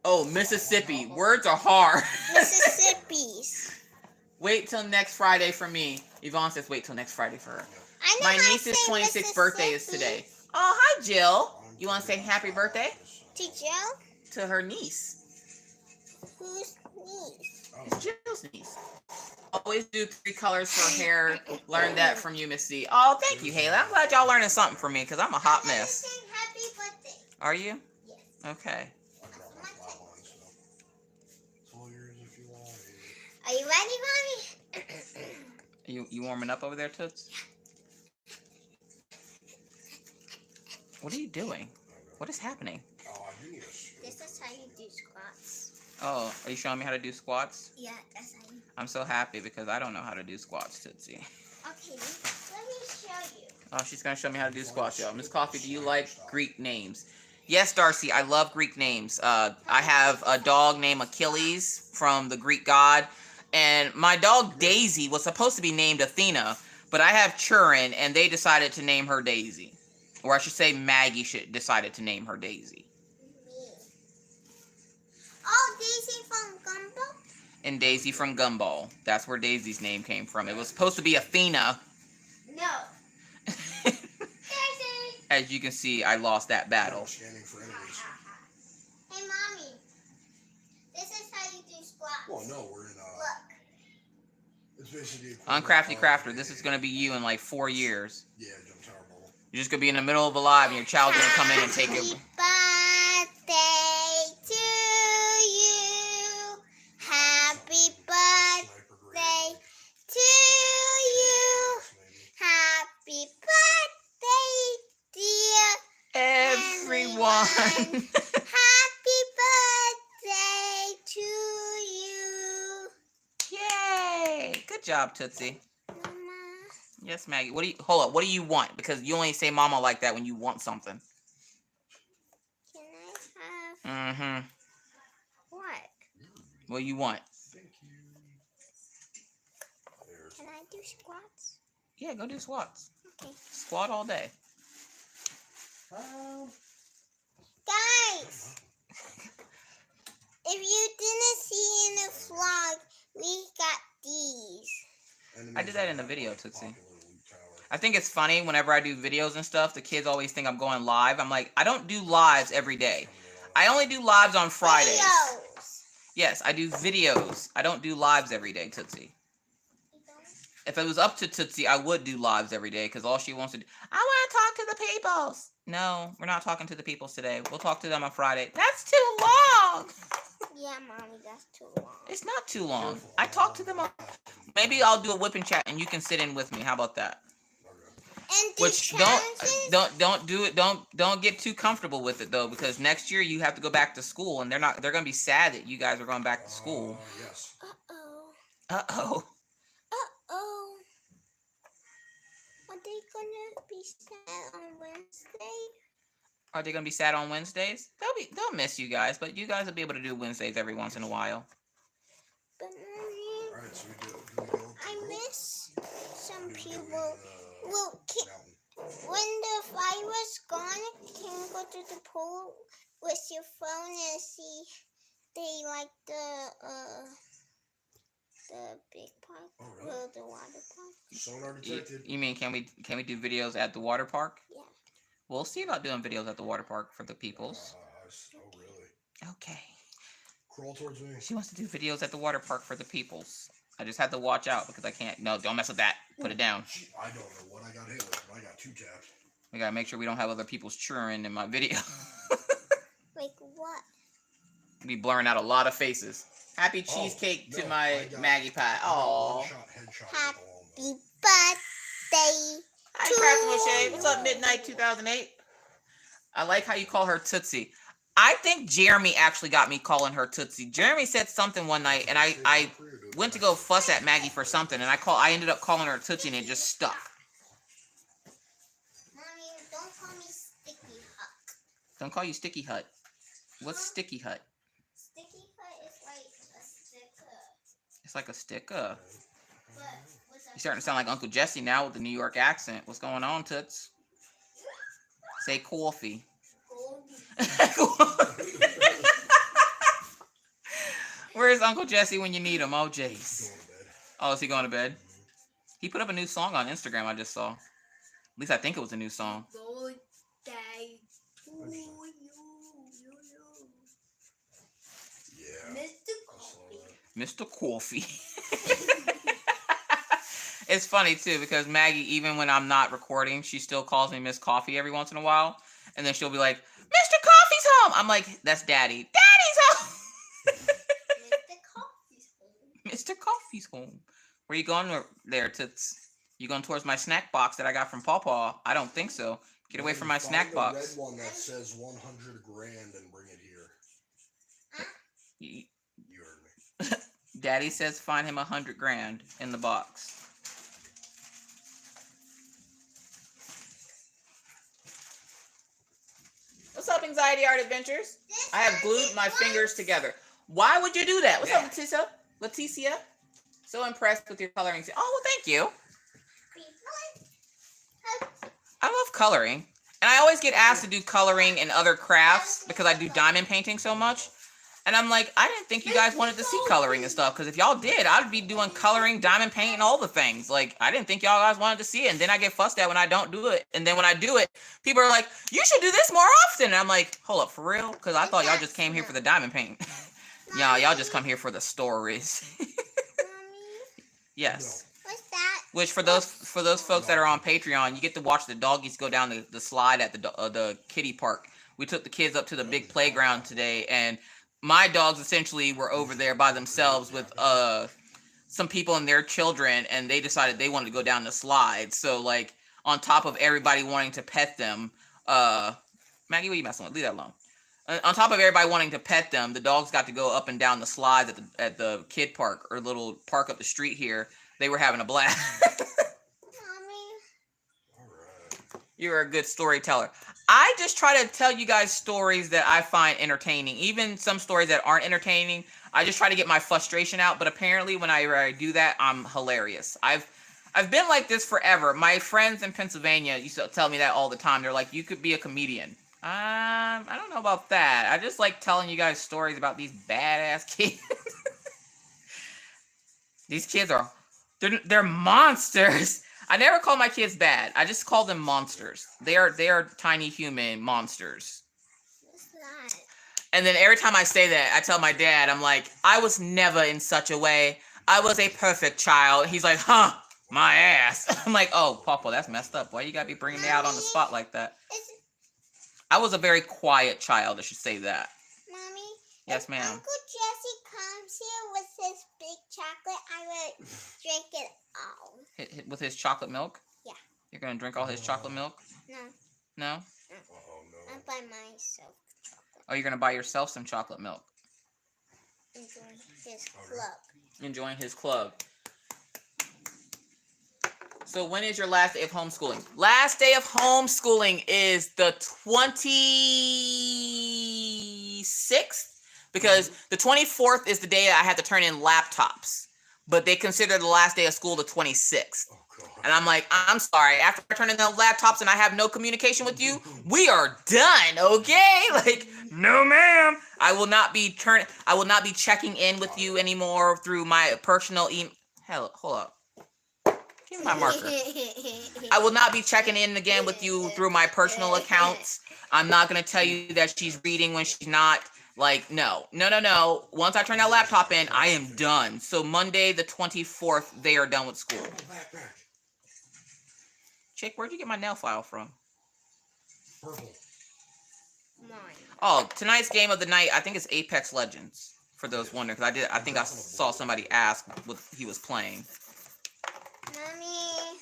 Oh, Mississippi. Words are hard. Mississippi's. Wait till next Friday for me. Yvonne says wait till next Friday for her. I know My how to niece's say 26th birthday is Mississippi. today. Oh, hi, Jill. You want to say happy birthday To Jill? to her niece? Who's niece? It's Jill's niece. Always do 3 colors for hair. Learned that from you, Miss C. Oh, thank you, Haley. I'm glad y'all learning something from me because I'm a hot mess. Sing happy birthday. Are you? Yes. Okay. I dropped my flat one, so it's all yours if you want it. Are you ready, Mommy? You warming up over there, Toots? What are you doing? What is happening? Oh, I do need a scoop. This is how you do squats. Oh, are you showing me how to do squats? Yeah, that's how you. I'm so happy because I don't know how to do squats, Tootsie. Okay, let me show you. Oh, she's going to show me how to do squats, y'all. Miss Coffee, do you like Greek names? Yes, Darcy, I love Greek names. I have a dog named Achilles from the Greek god. And my dog Daisy was supposed to be named Athena, but I have Churin, and they decided to name her Daisy. Or I should say Maggie decided to name her Daisy. Me. Oh, Daisy from Gumbo? And Daisy from Gumball. That's where Daisy's name came from. It was supposed to be Athena. No. Daisy! As you can see, I lost that battle. Scanning for enemies. Hey, Mommy. This is how you do squats. Well, no, we're in Look. It's basically On Crafty Crafter, this is going to be you in like 4 years. Yeah, jump tower bubble. You're just going to be in the middle of a live and your child's going to come in and take it. Happy birthday to you. Happy birthday to you. Happy birthday, dear Everyone. Happy birthday to you. Yay. Good job, Tootsie. Mama. Yes, Maggie. Hold up. What do you want? Because you only say mama like that when you want something. Can I have Mm-hmm. what? What do you want? Thank you. There's Can I do squats? Yeah, go do squats. Okay. Squat all day. Guys, if you didn't see in the vlog, we got these. I did that in the video, Tootsie. popular loot tower. I think it's funny whenever I do videos and stuff, the kids always think I'm going live. I'm like, I don't do lives every day. I only do lives on Fridays. Videos. Yes, I do videos. I don't do lives every day, Tootsie. If it was up to Tootsie, I would do lives every day because all she wants to do, I want to talk to the peoples. No, we're not talking to the peoples today. We'll talk to them on Friday. That's too long. Yeah, Mommy, that's too long. It's not too long. I talk to them on... Maybe I'll do a whip and chat and you can sit in with me. How about that? And do Which challenges? don't do it. Don't get too comfortable with it though, because next year you have to go back to school and they're gonna be sad that you guys are going back to school. Yes. Uh-oh. Uh-oh. Uh-oh. Are they gonna be sad on Wednesday? Are they gonna be sad on Wednesdays? They'll miss you guys, but you guys will be able to do Wednesdays every once in a while. But Mommy, Alright, so we go I miss some do people. the Well, mountain. when the fire was gone, can you go to the pool with your phone and see they like the big park, Oh, really? or the water park? Sonar detected. You mean can we do videos at the water park? Yeah. We'll see about doing videos at the water park for the peoples. Oh, really? Okay. Crawl towards me. She wants to do videos at the water park for the peoples. I just have to watch out because I can't. No, don't mess with that. Put it down. I don't know what I got hit with, but I got 2 taps. We gotta make sure we don't have other people's churring in my video. Like what? Be blurring out a lot of faces. Happy cheesecake to my Maggie pie. Oh. One-shot headshot. Happy birthday. Hi, Crafty Moshe. What's up, Midnight 2008? I like how you call her Tootsie. I think Jeremy actually got me calling her Tootsie. Jeremy said something one night, and I went to go fuss at Maggie for something, and I ended up calling her Tootsie, and it just stuck. Mommy, don't call me Sticky Hut. Don't call you Sticky Hut. What's Sticky Hut? Sticky Hut is like a sticker. It's like a sticker. But with You're starting to sound like Uncle Jesse now with the New York accent. What's going on, Toots? Say coffee. Where's Uncle Jesse when you need him? Oh, jeez. Oh, is he going to bed? He put up a new song on Instagram I just saw. At least I think it was a new song. birthday to you. Yeah. Mr. Coffee. Mr. Coffee. It's funny, too, because Maggie, even when I'm not recording, she still calls me Miss Coffee every once in a while. And then she'll be like, Mr. Coffee's home. I'm like, that's Daddy. Daddy's home. Mr. Coffee's home. Mr. Coffee's home. Where you going there, Toots? You going towards my snack box that I got from Pawpaw? I don't think so. Get away from my snack box. Find the red one that says 100 grand and bring it here. You You heard me. Daddy says find him 100 grand in the box. What's up, Anxiety Art Adventures? I have glued my fingers together. Why would you do that? What's up, Leticia? Leticia? So impressed with your coloring. Oh, well, thank you. I love coloring. And I always get asked to do coloring and other crafts because I do diamond painting so much. And I'm like, I didn't think you guys wanted to see coloring and stuff. Because if y'all did, I'd be doing coloring, diamond paint, and all the things. Like, I didn't think y'all guys wanted to see it. And then I get fussed at when I don't do it. And then when I do it, people are like, you should do this more often. And I'm like, hold up, for real? Because I thought y'all just came here for the diamond paint. Y'all just come here for the stories. Yes. What's that? Which for those folks that are on Patreon, you get to watch the doggies go down the slide at the kiddie park. We took the kids up to the big playground today, and my dogs essentially were over there by themselves with some people and their children, and they decided they wanted to go down the slide. So like on top of everybody wanting to pet them, Maggie, what are you messing with? Leave that alone. On top of everybody wanting to pet them, the dogs got to go up and down the slides at the kid park or little park up the street here. They were having a blast. Mommy. You're a good storyteller. I just try to tell you guys stories that I find entertaining. Even some stories that aren't entertaining, I just try to get my frustration out. But apparently when I do that, I'm hilarious. I've been like this forever. My friends in Pennsylvania used to tell me that all the time. They're like, you could be a comedian. I don't know about that. I just like telling you guys stories about these badass kids. These kids they're monsters. I never call my kids bad. I just call them monsters. They are tiny human monsters. What's that? And then every time I say that, I tell my dad, I'm like, I was never in such a way. I was a perfect child. He's like, huh, my ass. I'm like, oh, Papa, that's messed up. Why you gotta be bringing me out on the spot like that? I was a very quiet child, I should say that. Mommy? Yes, ma'am. Uncle Jesse comes here with his big chocolate, I would drink it all. With his chocolate milk? Yeah. You're going to drink all his chocolate milk? No. No? No. I buy myself chocolate. Oh, you're going to buy yourself some chocolate milk? Enjoy his club. Enjoying his club. So when is your last day of homeschooling? Last day of homeschooling is the 26th. Because the 24th is the day I had to turn in laptops. But they consider the last day of school the 26th. Oh, God. And I'm like, I'm sorry. After I turn in those laptops and I have no communication with you, we are done, okay? Like, no, ma'am. I will not be checking in with you anymore through my personal email. Hell, hold up. Give me my marker. I will not be checking in again with you through my personal accounts. I'm not going to tell you that she's reading when she's not. Like, no. Once I turn that laptop in, I am done. So Monday the 24th, they are done with school. Back. Chick, where'd you get my nail file from? Purple. Mine. Oh, tonight's game of the night, I think it's Apex Legends. For those wondering, because I think I saw somebody ask what he was playing. Mommy.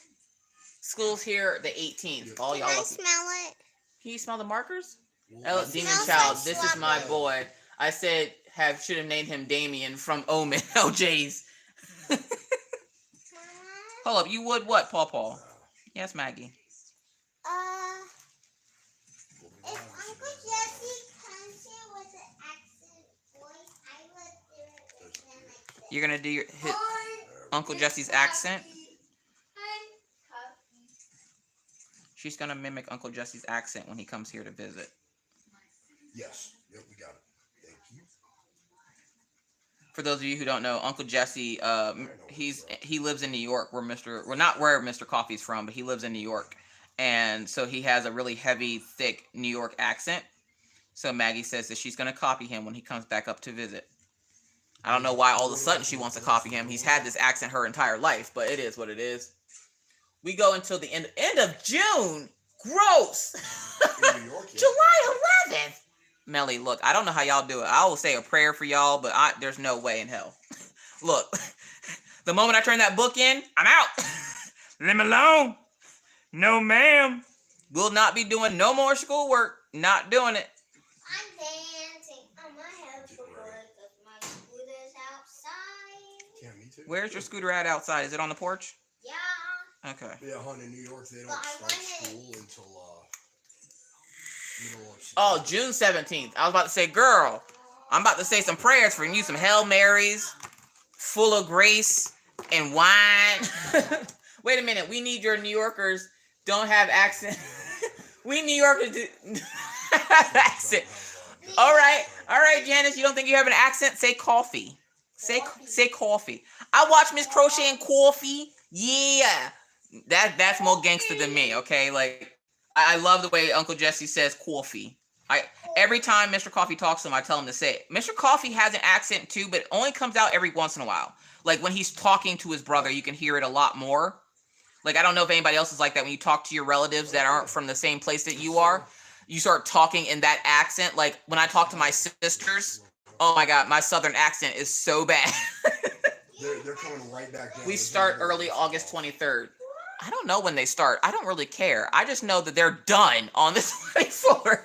School's here the 18th. All Can y'all. I smell it? Can you smell the markers? Well, Demon Smells Child, like this is my slumber. boy. I said should have named him Damien from Omen. OJ's. Mama? Hold up, you would what, Paw? Yes, Maggie. If Uncle Jesse comes here with an accent voice, I would do it with him like this. You're gonna do his Uncle Jesse's accent? She's gonna mimic Uncle Jesse's accent when he comes here to visit. Yes. Yep, we got it. Thank you. For those of you who don't know, Uncle Jesse, he lives in New York. We're not where Mr. Coffee's from, but he lives in New York, and so he has a really heavy, thick New York accent. So Maggie says that she's gonna copy him when he comes back up to visit. I don't know why all of a sudden she wants to copy him. He's had this accent her entire life, but it is what it is. We go until the end of June. Gross. In New York, yeah. July 11th. Melly, look, I don't know how y'all do it. I will say a prayer for y'all, but there's no way in hell. Look, the moment I turn that book in, I'm out. Leave me alone. No, ma'am. We'll not be doing no more schoolwork. Not doing it. I'm dancing on my hoverboard because my scooter's outside. Yeah, me too. Where's your scooter at outside? Is it on the porch? Yeah. Okay. Yeah, hon, in New York, they don't But I start wanted- school until middle of September. Oh, June 17th. I was about to say, girl, I'm about to say some prayers for you, some Hail Marys, full of grace and wine. Wait a minute. We need your New Yorkers don't have accent. We New Yorkers do have accent. All right. All right, Janice, you don't think you have an accent? Say coffee. Say coffee. I watch Miss Crochet and Coffee. Yeah. That's more gangster than me, okay? Like, I love the way Uncle Jesse says coffee. Every time Mr. Coffee talks to him, I tell him to say it. Mr. Coffee has an accent too, but it only comes out every once in a while. Like when he's talking to his brother, you can hear it a lot more. Like, I don't know if anybody else is like that when you talk to your relatives that aren't from the same place that you are. You start talking in that accent. Like when I talk to my sisters, oh my God, my southern accent is so bad. They're coming right back down. We start early August 23rd. I don't know when they start. I don't really care. I just know that they're done on the 24th.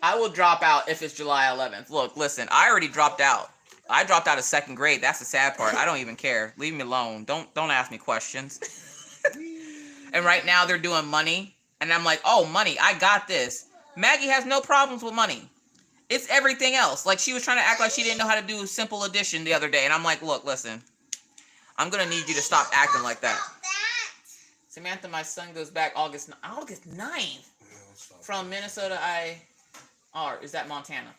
I will drop out if it's July 11th. Look, listen, I already dropped out. I dropped out of 2nd grade. That's the sad part. I don't even care. Leave me alone. Don't ask me questions. And right now they're doing money. And I'm like, oh, money. I got this. Maggie has no problems with money. It's everything else. Like, she was trying to act like she didn't know how to do simple addition the other day. And I'm like, look, listen. I'm going to need you to stop acting like that. Samantha, my son goes back August 9th. From Minnesota, or is that Montana?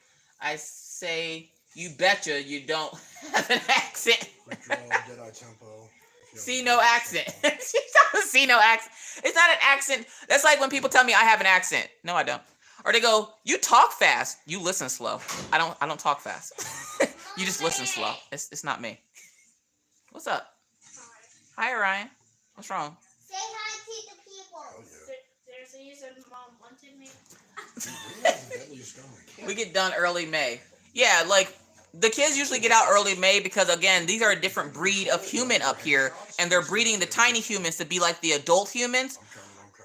I say, you betcha you don't have an accent. See no accent. See no accent. It's not an accent. That's like when people tell me I have an accent. No, I don't. Or they go, you talk fast. You listen slow. I don't talk fast. You just listen slow. It's not me. What's up? Hi, Ryan. What's wrong? Say hi to the people. Seriously, you said Mom wanted me? We get done early May. Yeah, like, the kids usually get out early May because, again, these are a different breed of human up here, and they're breeding the tiny humans to be like the adult humans.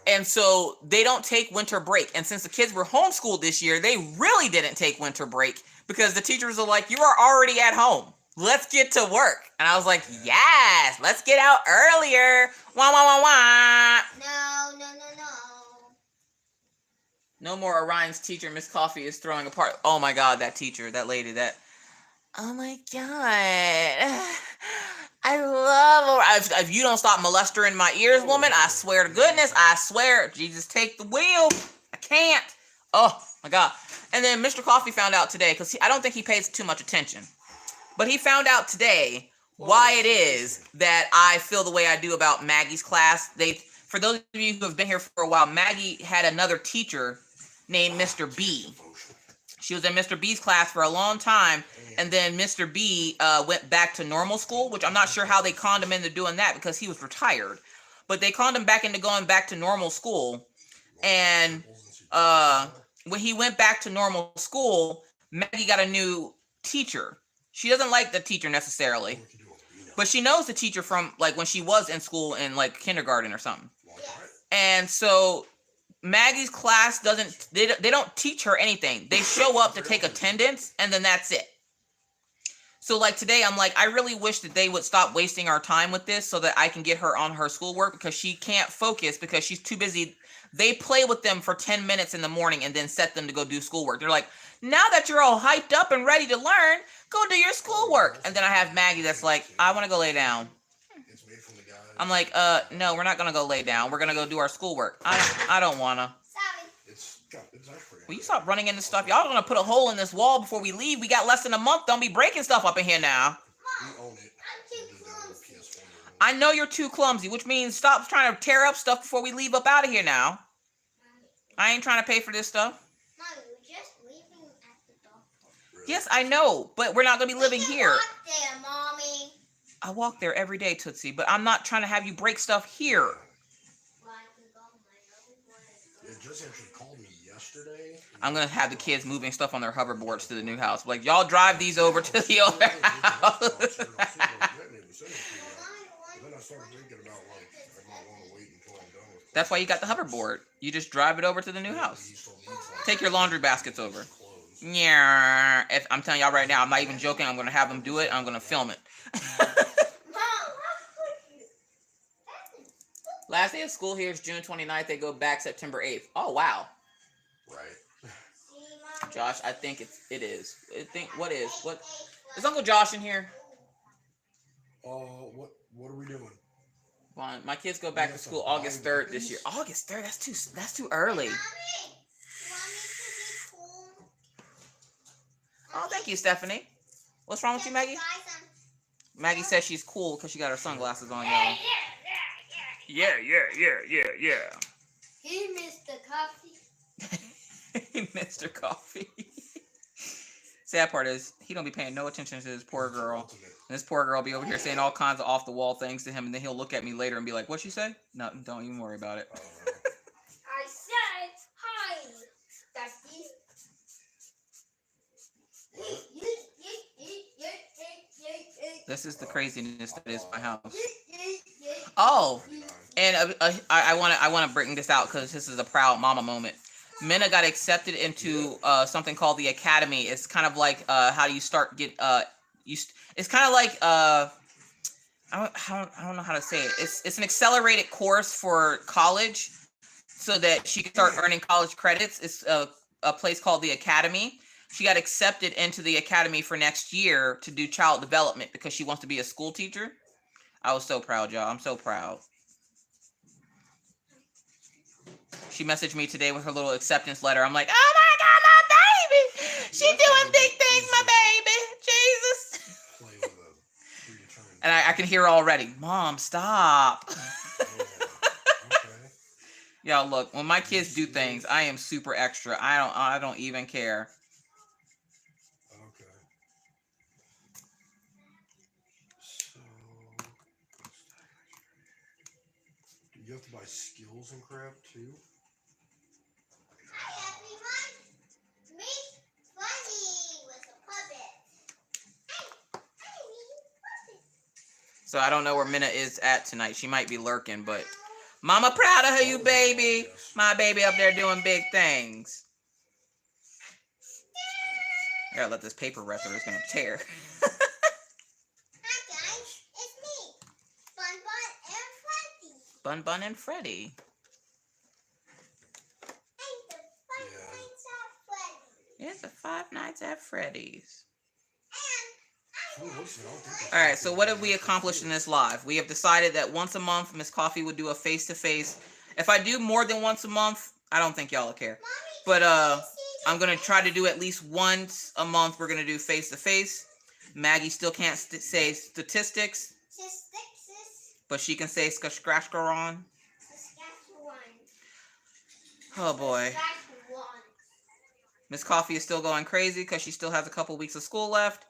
And so they don't take winter break. And since the kids were homeschooled this year, they really didn't take winter break because the teachers are like, you are already at home. Let's get to work. And I was like, yes, let's get out earlier. Wah, wah, wah, wah. No. No more Orion's teacher, Miss Coffee, is throwing a party. Oh my God, that teacher, that lady, that. Oh my God. I love her. If you don't stop molesting my ears, woman, I swear to goodness, I swear, Jesus, take the wheel. I can't. Oh my God. And then Mr. Coffee found out today, because I don't think he pays too much attention, but he found out today why it is that I feel the way I do about Maggie's class. For those of you who have been here for a while, Maggie had another teacher named Mr. B. She was in Mr. B's class for a long time, and then Mr. B went back to normal school, which I'm not sure how they conned him into doing that because he was retired. But they conned him back into going back to normal school. And when he went back to normal school, Maggie got a new teacher. She doesn't like the teacher necessarily, but she knows the teacher from like when she was in school in like kindergarten or something. And so Maggie's class they don't teach her anything. They show up to take attendance and then that's it. So like today, I'm like, I really wish that they would stop wasting our time with this so that I can get her on her schoolwork because she can't focus because she's too busy. They play with them for 10 minutes in the morning and then set them to go do schoolwork. They're like, now that you're all hyped up and ready to learn, go do your schoolwork. And then I have Maggie that's like, I want to go lay down. I'm like, no, we're not going to go lay down. We're going to go do our schoolwork. I don't want to. Will you stop running into stuff? Y'all are going to put a hole in this wall before we leave. We got less than a month. Don't be breaking stuff up in here now. I know you're too clumsy, which means stop trying to tear up stuff before we leave up out of here now. I ain't trying to pay for this stuff. Mom, we're just leaving at the door. Yes, I know, but we're not going to be living here. Walk there, Mommy. I walk there every day, Tootsie, but I'm not trying to have you break stuff here. It just actually called me yesterday. I'm going to have the kids moving stuff on their hoverboards to the new house. Like, y'all drive these over to the other house. That's why you got the hoverboard. You just drive it over to the new house. Take your laundry baskets over. Yeah. If I'm telling y'all right now, I'm not even joking. I'm going to have them do it. I'm going to film it. Last day of school here is June 29th. They go back September 8th. Oh, wow. Right. Josh, I think it is. What is Uncle Josh in here? What are we doing? My kids go back to school August 3rd this year. August 3rd? That's too early. Oh, thank you, Stephanie. What's wrong with you, Maggie? Maggie says she's cool because she got her sunglasses on, y'all. Yeah. He missed the coffee. He missed her coffee. Sad part is he don't be paying no attention to this poor girl. And this poor girl be over here saying all kinds of off the wall things to him, and then he'll look at me later and be like, "What'd she say?" No, don't even worry about it. I said hi, Dusty. This is the craziness that is my house. Oh, and I want to bring this out because this is a proud mama moment. Minna got accepted into something called the Academy. It's kind of like how do you start it's kind of like I don't know how to say it. It's an accelerated course for college so that she can start earning college credits. It's a place called the Academy. She got accepted into the Academy for next year to do child development because she wants to be a school teacher. I was so proud, y'all. I'm so proud. She messaged me today with her little acceptance letter. I'm like, oh my God, my baby. She doing big things, my baby. Jesus. And I can hear her already. Mom, stop. Y'all, look, when my kids do things, I am super extra. I don't even care. You have to buy skills and crap too? Hi everyone! Make funny with a puppet. Hey, puppet. So I don't know where Minna is at tonight. She might be lurking, but Mama proud of her, you baby. My baby up there doing big things. I gotta let this paper rest or it's gonna tear. Bun and Freddy. It's the Five Nights at Freddy's. All right, so what have we accomplished in this live? We have decided that once a month, Miss Coffee would do a face-to-face. If I do more than once a month, I don't think y'all will care. But I'm going to try to do at least once a month. We're going to do face-to-face. Maggie still can't say statistics. But she can say Saskatchewan. Oh boy. Miss Coffee is still going crazy because she still has a couple weeks of school left.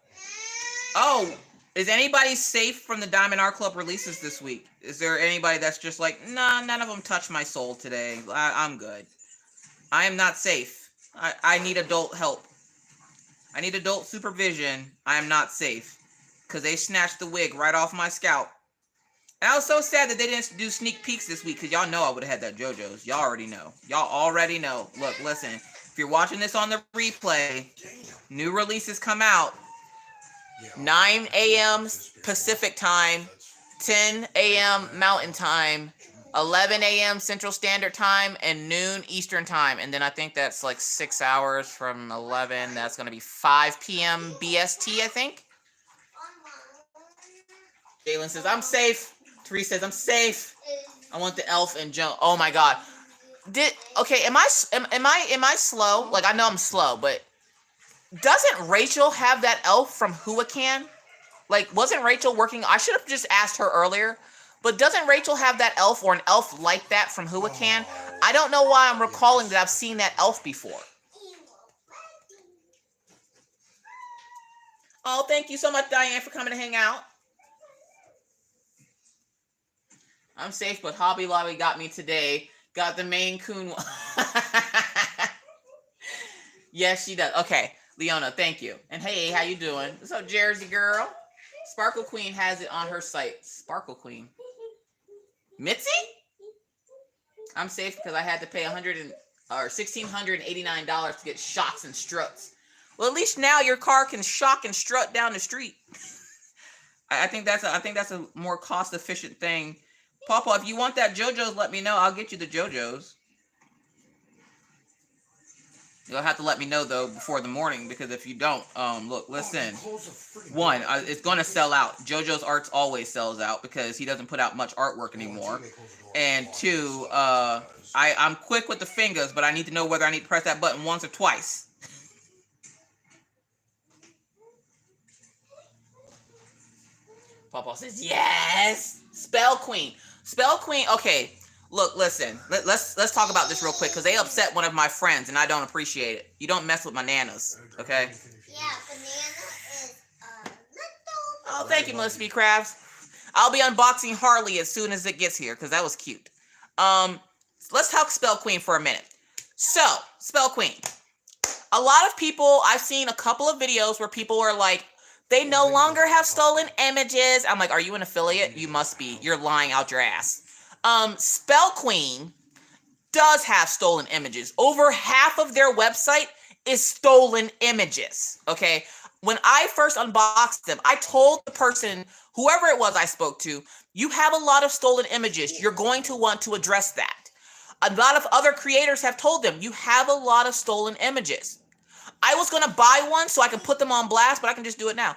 Oh, is anybody safe from the Diamond Art Club releases this week? Is there anybody that's just like, nah, none of them touch my soul today. I'm good. I am not safe. I need adult help. I need adult supervision. I am not safe. Because they snatched the wig right off my scalp. And I was so sad that they didn't do sneak peeks this week because y'all know I would have had that JoJo's. Y'all already know. Y'all already know. Look, listen. If you're watching this on the replay, new releases come out. 9 a.m. Pacific time, 10 a.m. Mountain time, 11 a.m. Central Standard Time, and noon Eastern Time. And then I think that's like 6 hours from 11. That's going to be 5 p.m. BST, I think. Jalen says, I'm safe. Therese says, I'm safe. I want the elf and Joan. Oh my God. Am I slow? Like, I know I'm slow, but doesn't Rachel have that elf from Huracan? Like, wasn't Rachel working? I should have just asked her earlier. But doesn't Rachel have that elf or an elf like that from Huracan? I don't know why I'm recalling that I've seen that elf before. Oh, thank you so much, Diane, for coming to hang out. I'm safe, but Hobby Lobby got me today. Got the Maine Coon one. Yes, she does. Okay, Leona, thank you. And hey, how you doing? What's up, Jersey girl? Sparkle Queen has it on her site. Sparkle Queen. Mitzi? I'm safe because I had to pay $1,689 to get shocks and struts. Well, at least now your car can shock and strut down the street. I think that's a more cost efficient thing. Papa, if you want that JoJo's, let me know. I'll get you the JoJo's. You'll have to let me know though before the morning because if you don't, look, listen. One, it's gonna sell out. JoJo's Arts always sells out because he doesn't put out much artwork anymore. And two, I'm quick with the fingers, but I need to know whether I need to press that button once or twice. Papa says yes. Spell Queen. Spell Queen. Okay, look, listen. Let's talk about this real quick because they upset one of my friends and I don't appreciate it. You don't mess with my nanas, okay? Yeah, banana is little. Oh, thank you, Melissa B. Crafts. I'll be unboxing Harley as soon as it gets here because that was cute. Let's talk Spell Queen for a minute. So, Spell Queen. A lot of people, I've seen a couple of videos where people are like, they no longer have stolen images. I'm like, are you an affiliate? You must be. You're lying out your ass. Spell Queen does have stolen images. Over half of their website is stolen images, okay? When I first unboxed them, I told the person, whoever it was I spoke to, you have a lot of stolen images. You're going to want to address that. A lot of other creators have told them, you have a lot of stolen images. I was going to buy one so I can put them on blast, but I can just do it now.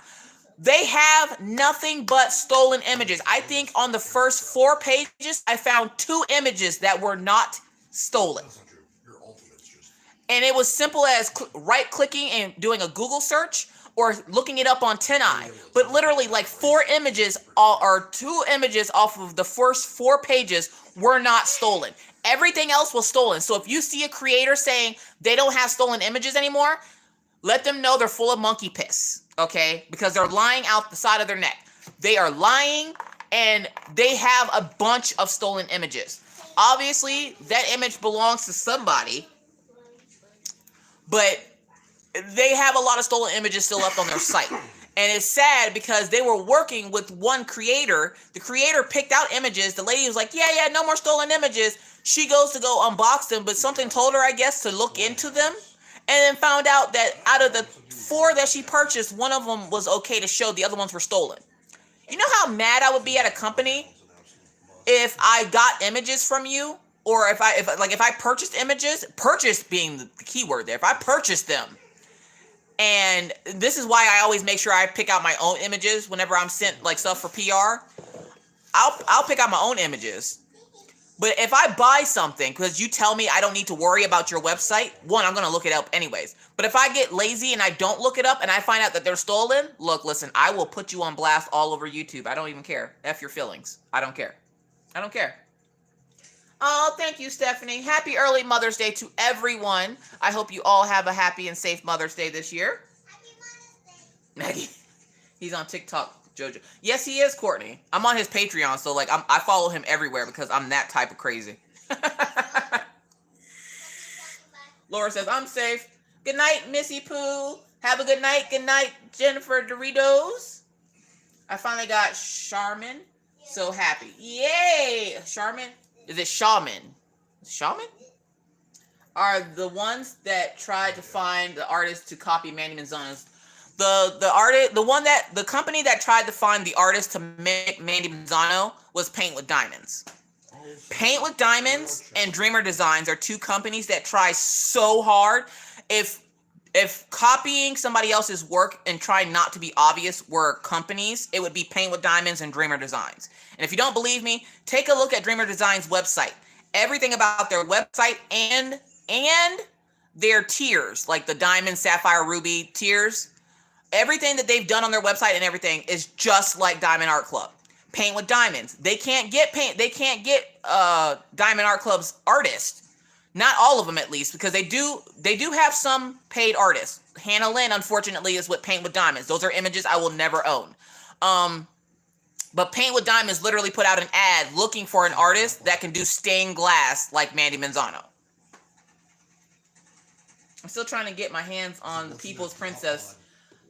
They have nothing but stolen images. I think on the first 4 pages, I found 2 images that were not stolen. That's not true. Your ultimate's just. And it was simple as right-clicking and doing a Google search or looking it up on 10i. But literally like 4 images or 2 images off of the first 4 pages were not stolen. Everything else was stolen. So if you see a creator saying they don't have stolen images anymore, let them know they're full of monkey piss, okay? Because they're lying out the side of their neck. They are lying and they have a bunch of stolen images. Obviously, that image belongs to somebody, but they have a lot of stolen images still up on their site. And it's sad because they were working with one creator. The creator picked out images. The lady was like, yeah, no more stolen images. She goes to go unbox them, but something told her, I guess, to look into them. And then found out that out of the 4 that she purchased, one of them was okay to show, the other ones were stolen. You know how mad I would be at a company if I got images from you, or if I purchased images, purchased being the key word there, if I purchased them, and this is why I always make sure I pick out my own images whenever I'm sent like stuff for PR. I'll pick out my own images. But if I buy something, because you tell me I don't need to worry about your website, one, I'm going to look it up anyways. But if I get lazy and I don't look it up and I find out that they're stolen, look, listen, I will put you on blast all over YouTube. I don't even care. F your feelings. I don't care. I don't care. Oh, thank you, Stephanie. Happy early Mother's Day to everyone. I hope you all have a happy and safe Mother's Day this year. Happy Mother's Day. Maggie, he's on TikTok. Jojo. Yes, he is, Courtney. I'm on his Patreon, so like I follow him everywhere because I'm that type of crazy. Laura says, I'm safe. Good night, Missy Pooh. Have a good night. Good night, Jennifer Doritos. I finally got Charmin. So happy. Yay! Charmin? Is it Shaman? Shaman? Are the ones that tried to find the artist to copy Mandy Manzano's. The company that tried to find the artist to make Mandy Manzano was Paint with Diamonds. Paint with Diamonds and Dreamer Designs are 2 companies that try so hard. If copying somebody else's work and trying not to be obvious were companies, it would be Paint with Diamonds and Dreamer Designs. And if you don't believe me, take a look at Dreamer Designs' website. Everything about their website and their tiers, like the Diamond, Sapphire, Ruby tiers, everything that they've done on their website and everything is just like Diamond Art Club. Paint with Diamonds. They can't get Diamond Art Club's artists. Not all of them, at least, because they do have some paid artists. Hannah Lynn, unfortunately, is with Paint with Diamonds. Those are images I will never own. But Paint with Diamonds literally put out an ad looking for an artist that can do stained glass like Mandy Manzano. I'm still trying to get my hands on the People's Princess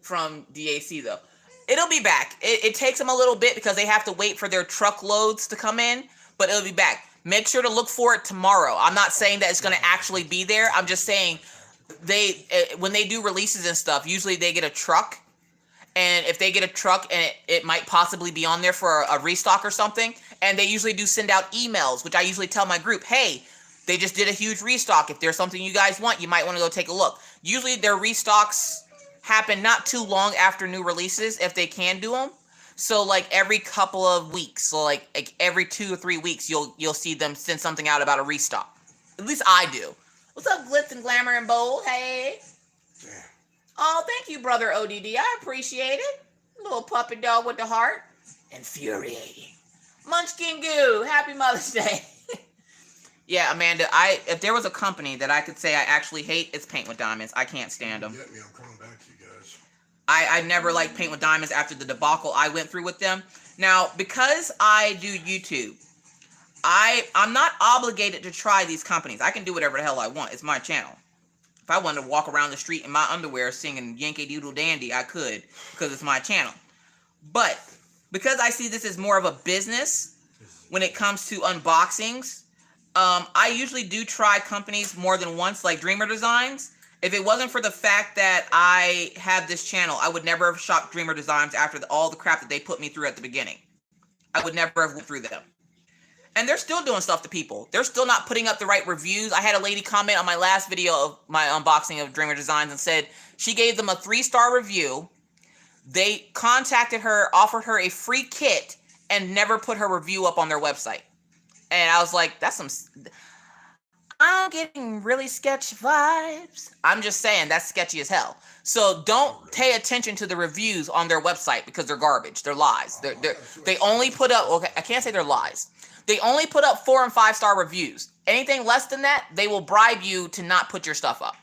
from DAC, though. It'll be back. It takes them a little bit because they have to wait for their truckloads to come in, but it'll be back. Make sure to look for it tomorrow. I'm not saying that it's going to actually be there. I'm just saying when they do releases and stuff, usually they get a truck. And if they get a truck and it might possibly be on there for a restock or something, and they usually do send out emails, which I usually tell my group, hey, they just did a huge restock. If there's something you guys want, you might want to go take a look. Usually their restocks happen not too long after new releases, if they can do them. So like every couple of weeks, so like every 2 or 3 weeks, you'll see them send something out about a restock. At least I do. What's up, Glitz and Glamour and Bold? Hey. Yeah. Oh, thank you, brother ODD. I appreciate it. Little puppy dog with the heart. Infuriating. Munchkin Goo, happy Mother's Day. Yeah, Amanda, if there was a company that I could say I actually hate, it's Paint with Diamonds. I can't stand them. Get me, I'm coming back to you guys. I never liked Paint with Diamonds after the debacle I went through with them. Now, because I do YouTube, I'm not obligated to try these companies. I can do whatever the hell I want. It's my channel. If I wanted to walk around the street in my underwear singing Yankee Doodle Dandy, I could, because it's my channel. But because I see this as more of a business when it comes to unboxings, I usually do try companies more than once, like Dreamer Designs. If it wasn't for the fact that I have this channel, I would never have shopped Dreamer Designs after all the crap that they put me through at the beginning. I would never have went through them. And they're still doing stuff to people. They're still not putting up the right reviews. I had a lady comment on my last video of my unboxing of Dreamer Designs and said she gave them a 3-star review. They contacted her, offered her a free kit, and never put her review up on their website. And I was like, that's some... I'm getting really sketch vibes. I'm just saying, that's sketchy as hell. So don't pay attention to the reviews on their website because they're garbage. They're lies. They only put up... Okay, I can't say they're lies. They only put up 4- and 5-star reviews. Anything less than that, they will bribe you to not put your stuff up.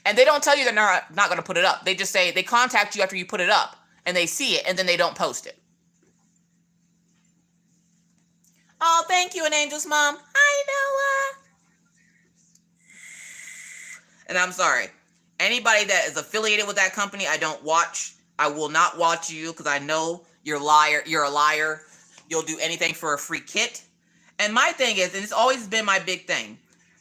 And they don't tell you they're not going to put it up. They just say they contact you after you put it up, and they see it, and then they don't post it. Oh, thank you, an Angel's mom. Hi, Noah. And I'm sorry. Anybody that is affiliated with that company, I don't watch. I will not watch you because I know you're a liar. You're a liar. You'll do anything for a free kit. And my thing is, and it's always been my big thing,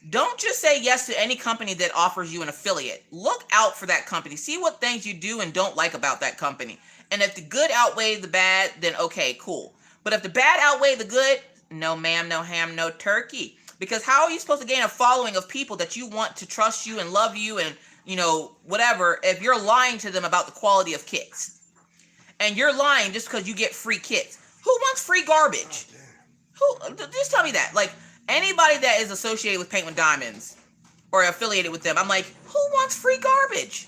don't just say yes to any company that offers you an affiliate. Look out for that company. See what things you do and don't like about that company. And if the good outweigh the bad, then okay, cool. But if the bad outweigh the good, no ma'am, no ham, no turkey. Because how are you supposed to gain a following of people that you want to trust you and love you and, you know, whatever, if you're lying to them about the quality of kits? And you're lying just because you get free kits. Who wants free garbage? Just tell me that. Like, anybody that is associated with Paint with Diamonds or affiliated with them, I'm like, who wants free garbage?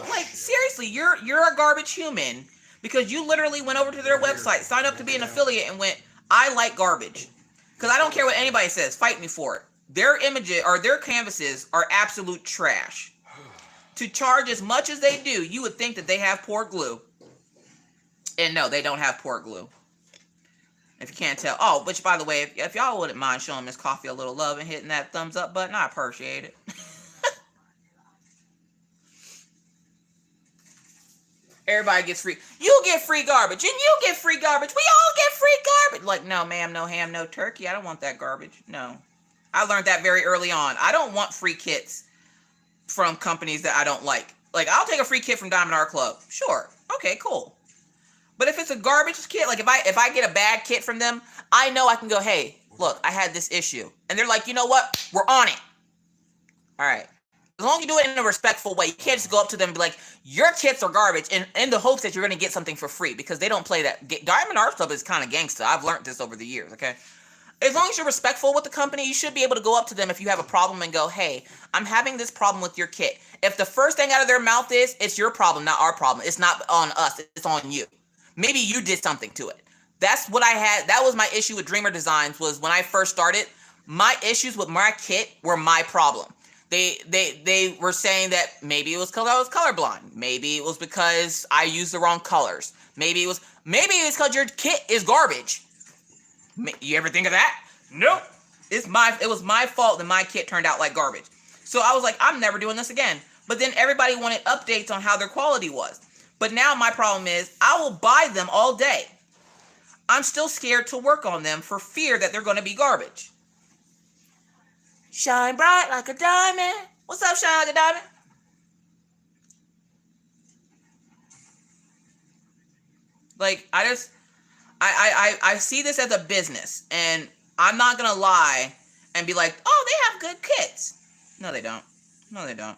Like, seriously, you're a garbage human because you literally went over to their website, signed up to be an affiliate, and went, I like garbage. Because I don't care what anybody says. Fight me for it. Their images or their canvases are absolute trash. To charge as much as they do, you would think that they have poor glue. And no, they don't have poor glue. If you can't tell. Oh, which, by the way, if y'all wouldn't mind showing Miss Coffee a little love and hitting that thumbs up button, I appreciate it. Everybody gets free. You get free garbage, and you get free garbage. We all get free garbage. Like, no, ma'am, no ham, no turkey. I don't want that garbage. No. I learned that very early on. I don't want free kits from companies that I don't like. Like, I'll take a free kit from Diamond Art Club. Sure. Okay, cool. But if it's a garbage kit, like if I get a bad kit from them, I know I can go, hey, look, I had this issue. And they're like, you know what? We're on it. All right. As long as you do it in a respectful way, you can't just go up to them and be like, your kits are garbage, and in the hopes that you're going to get something for free, because they don't play that. Diamond Art Club is kind of gangsta. I've learned this over the years, okay? As long as you're respectful with the company, you should be able to go up to them if you have a problem and go, hey, I'm having this problem with your kit. If the first thing out of their mouth is, it's your problem, not our problem. It's not on us. It's on you. Maybe you did something to it. That's what I had. That was my issue with Dreamer Designs, was when I first started, my issues with my kit were my problem. They were saying that maybe it was because I was colorblind. Maybe it was because I used the wrong colors. Maybe it's because your kit is garbage. You ever think of that? Nope. It was my fault that my kit turned out like garbage. So I was like, I'm never doing this again. But then everybody wanted updates on how their quality was. But now my problem is I will buy them all day. I'm still scared to work on them for fear that they're going to be garbage. Shine bright like a diamond. What's up, shine like a diamond? Like, I see this as a business, and I'm not going to lie and be like, oh, they have good kits. No, they don't. No, they don't.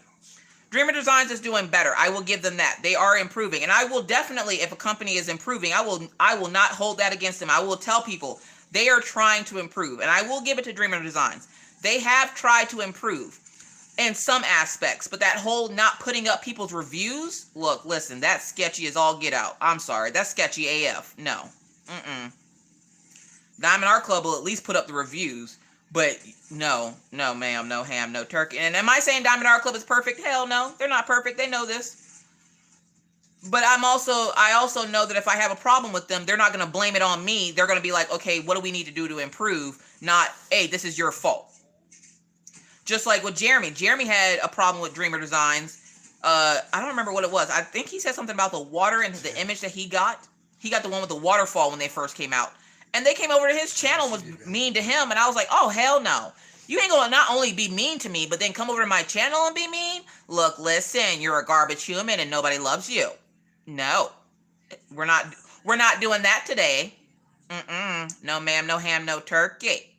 Dreamer Designs is doing better. I will give them that. They are improving. And I will definitely, if a company is improving, I will not hold that against them. I will tell people they are trying to improve. And I will give it to Dreamer Designs. They have tried to improve in some aspects. But that whole not putting up people's reviews, look, listen, that's sketchy as all get out. I'm sorry. That's sketchy AF. No. Diamond Art Club will at least put up the reviews. But no, ma'am, no ham, no turkey. And am I saying Diamond Art Club is perfect? Hell no. They're not perfect. They know this. But I also know that if I have a problem with them, they're not going to blame it on me. They're going to be like, okay, what do we need to do to improve? Not, hey, this is your fault. Just like with Jeremy. Jeremy had a problem with Dreamer Designs. I don't remember what it was. I think he said something about the water and the image that he got. He got the one with the waterfall when they first came out. And they came over to his channel and was mean to him. And I was like, oh, hell no. You ain't going to not only be mean to me, but then come over to my channel and be mean? Look, listen, you're a garbage human and nobody loves you. No. We're not doing that today. No, ma'am, no ham, no turkey.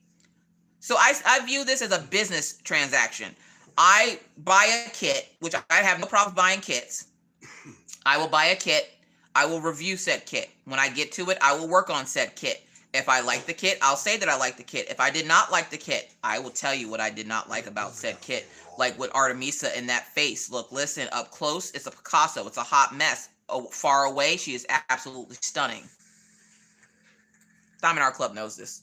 So I view this as a business transaction. I buy a kit, which I have no problem buying kits. I will buy a kit. I will review said kit. When I get to it, I will work on said kit. If I like the kit, I'll say that I like the kit. If I did not like the kit, I will tell you what I did not like about said kit. Like with Artemisa in that face. Look, listen, up close, it's a Picasso. It's a hot mess. Oh, far away, she is absolutely stunning. Diamond Art Club knows this.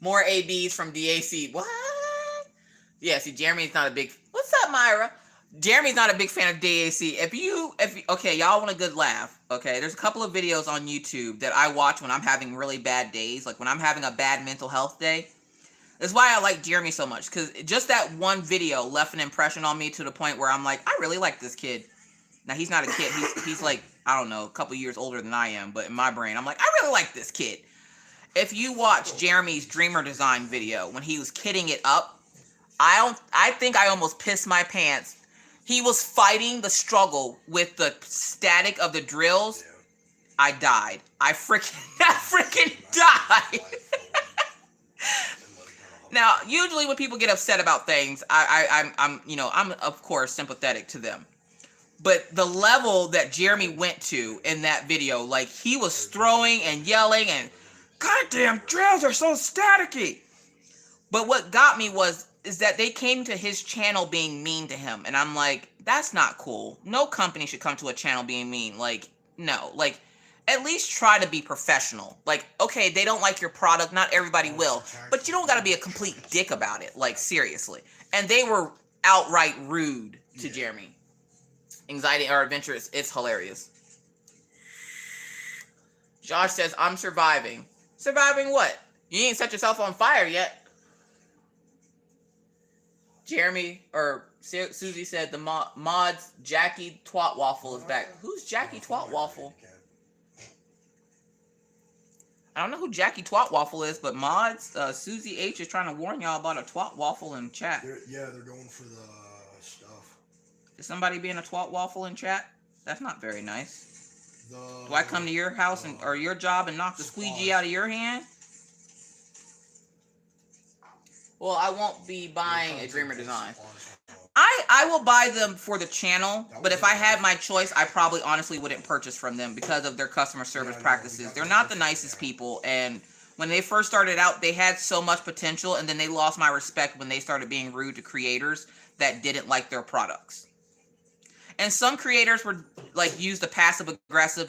More ABs from DAC. What? Yeah, see, Jeremy's not a big... What's up, Myra? Jeremy's not a big fan of DAC. Okay, y'all want a good laugh. Okay, there's a couple of videos on YouTube that I watch when I'm having really bad days. Like when I'm having a bad mental health day. That's why I like Jeremy so much. Because just that one video left an impression on me to the point where I'm like, I really like this kid. Now, he's not a kid. He's like, I don't know, a couple years older than I am. But in my brain, I'm like, I really like this kid. If you watch Jeremy's Dreamer Design video when he was kitting it up, I think I almost pissed my pants. He was fighting the struggle with the static of the drills. I died. I freaking died. Now, usually when people get upset about things, I'm of course sympathetic to them. But the level that Jeremy went to in that video, like he was throwing and yelling and goddamn drills are so staticky. But what got me is that they came to his channel being mean to him. And I'm like, that's not cool. No company should come to a channel being mean. Like, no. Like, at least try to be professional. Like, okay, they don't like your product. Not everybody will. But you don't got to be a complete dick about it. Like, seriously. And they were outright rude to Jeremy. Anxiety or adventurous. It's hilarious. Josh says, I'm surviving. Surviving what? You ain't set yourself on fire yet. Jeremy or Susie said the mods Jackie Twat Waffle is back. Who's Jackie Twat Waffle? I don't know who Jackie Twat Waffle is, but mods Susie H is trying to warn y'all about a Twat Waffle in chat. They're going for the stuff. Is somebody being a Twat Waffle in chat? That's not very nice. Do I come to your house or your job and knock the squeegee out of your hand? Well, I won't be buying a Dreamer Design. I will buy them for the channel, but if I had my choice, I probably honestly wouldn't purchase from them because of their customer service practices. They're not the nicest people, and when they first started out, they had so much potential, and then they lost my respect when they started being rude to creators that didn't like their products. And some creators were like use the passive aggressive,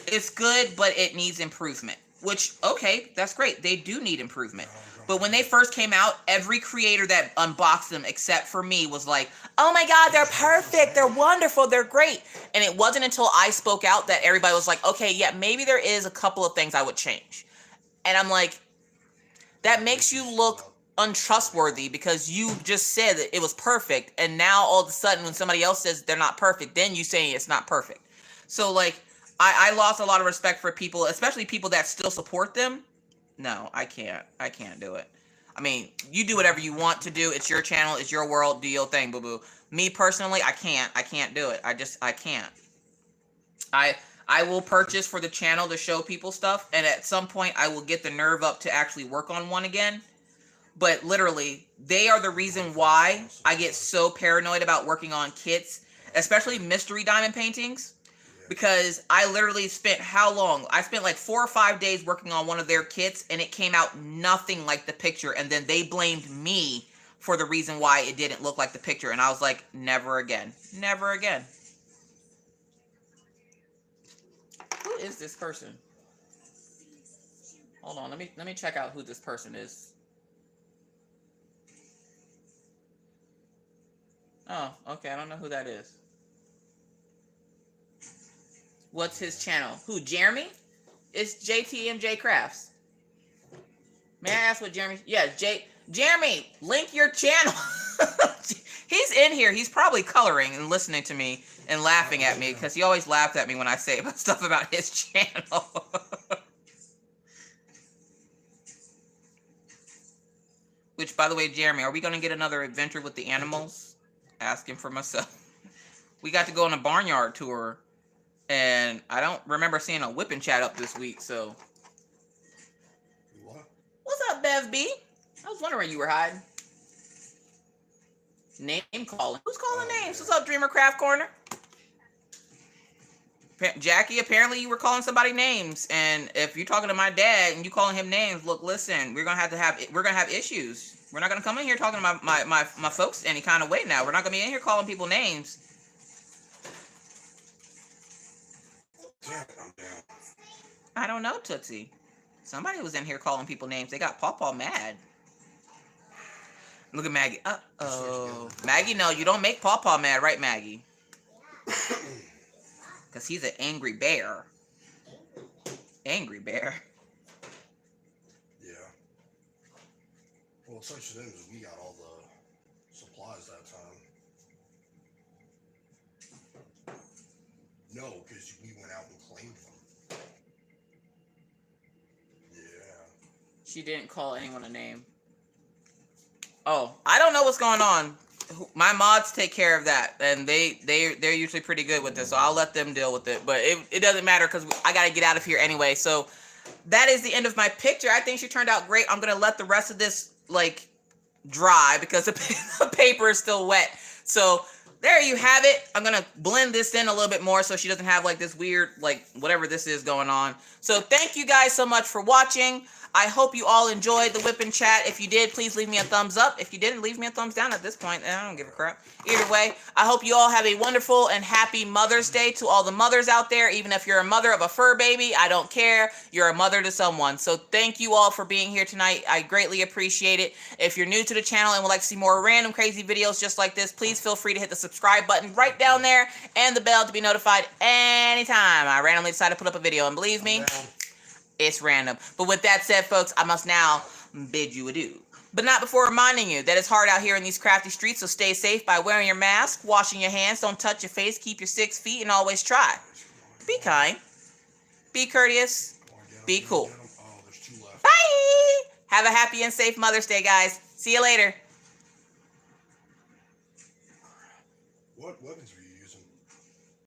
it's good, but it needs improvement. Which, okay, that's great. They do need improvement. But when they first came out, every creator that unboxed them, except for me, was like, oh my God, they're perfect. They're wonderful. They're great. And it wasn't until I spoke out that everybody was like, okay, yeah, maybe there is a couple of things I would change. And I'm like, that makes you look untrustworthy because you just said that it was perfect. And now all of a sudden when somebody else says they're not perfect, then you say it's not perfect. So like, I lost a lot of respect for people, especially people that still support them. No, I can't do it. I mean, you do whatever you want to do. It's your channel. It's your world. Do your thing, boo-boo. Me personally, I can't do it. I can't. I will purchase for the channel to show people stuff. And at some point, I will get the nerve up to actually work on one again. But literally, they are the reason why I get so paranoid about working on kits, especially mystery diamond paintings. Because I literally spent how long? I spent like 4 or 5 days working on one of their kits and it came out nothing like the picture. And then they blamed me for the reason why it didn't look like the picture. And I was like, never again. Never again. Who is this person? Hold on, let me check out who this person is. Oh, okay, I don't know who that is. What's his channel? Who, Jeremy? It's JTMJ Crafts. May I ask what Jeremy? Yeah, Jeremy, link your channel. He's in here. He's probably coloring and listening to me and laughing at me because he always laughed at me when I say stuff about his channel. Which, by the way, Jeremy, are we going to get another adventure with the animals? Asking for myself. We got to go on a barnyard tour, and I don't remember seeing a whip and chat up this week, so. What? What's up, Bev B? I was wondering where you were hiding. Name calling. Who's calling names? What's up, Dreamer Craft Corner? Jackie, apparently you were calling somebody names, and if you're talking to my dad and you calling him names, look, listen, we're gonna have issues. We're not gonna come in here talking to my folks any kind of way now. We're not gonna be in here calling people names. I don't know, Tootsie. Somebody was in here calling people names. They got Pawpaw mad. Look at Maggie. Uh-oh. Maggie, no, you don't make Pawpaw mad, right, Maggie? Because he's an angry bear. Angry bear. Yeah. Well, such as is we got all the supplies that time. No, because we went out and claimed them. Yeah. She didn't call anyone a name. Oh, I don't know what's going on. My mods take care of that, and they're usually pretty good with this, so I'll let them deal with it. But it doesn't matter because I gotta get out of here anyway. So that is the end of my picture. I think she turned out great. I'm gonna let the rest of this like dry because the paper is still wet. So there you have it. I'm gonna blend this in a little bit more so she doesn't have like this weird like whatever this is going on. So thank you guys so much for watching. I hope you all enjoyed the whip and chat. If you did, please leave me a thumbs up. If you didn't, leave me a thumbs down at this point. I don't give a crap. Either way, I hope you all have a wonderful and happy Mother's Day to all the mothers out there. Even if you're a mother of a fur baby, I don't care. You're a mother to someone. So thank you all for being here tonight. I greatly appreciate it. If you're new to the channel and would like to see more random crazy videos just like this, please feel free to hit the subscribe button right down there and the bell to be notified anytime I randomly decide to put up a video. And believe me, it's random. But with that said, folks, I must now bid you adieu. But not before reminding you that it's hard out here in these crafty streets, so stay safe by wearing your mask, washing your hands, don't touch your face, keep your 6 feet, and always try. Be kind. Be courteous. Be cool. Bye! Have a happy and safe Mother's Day, guys. See you later.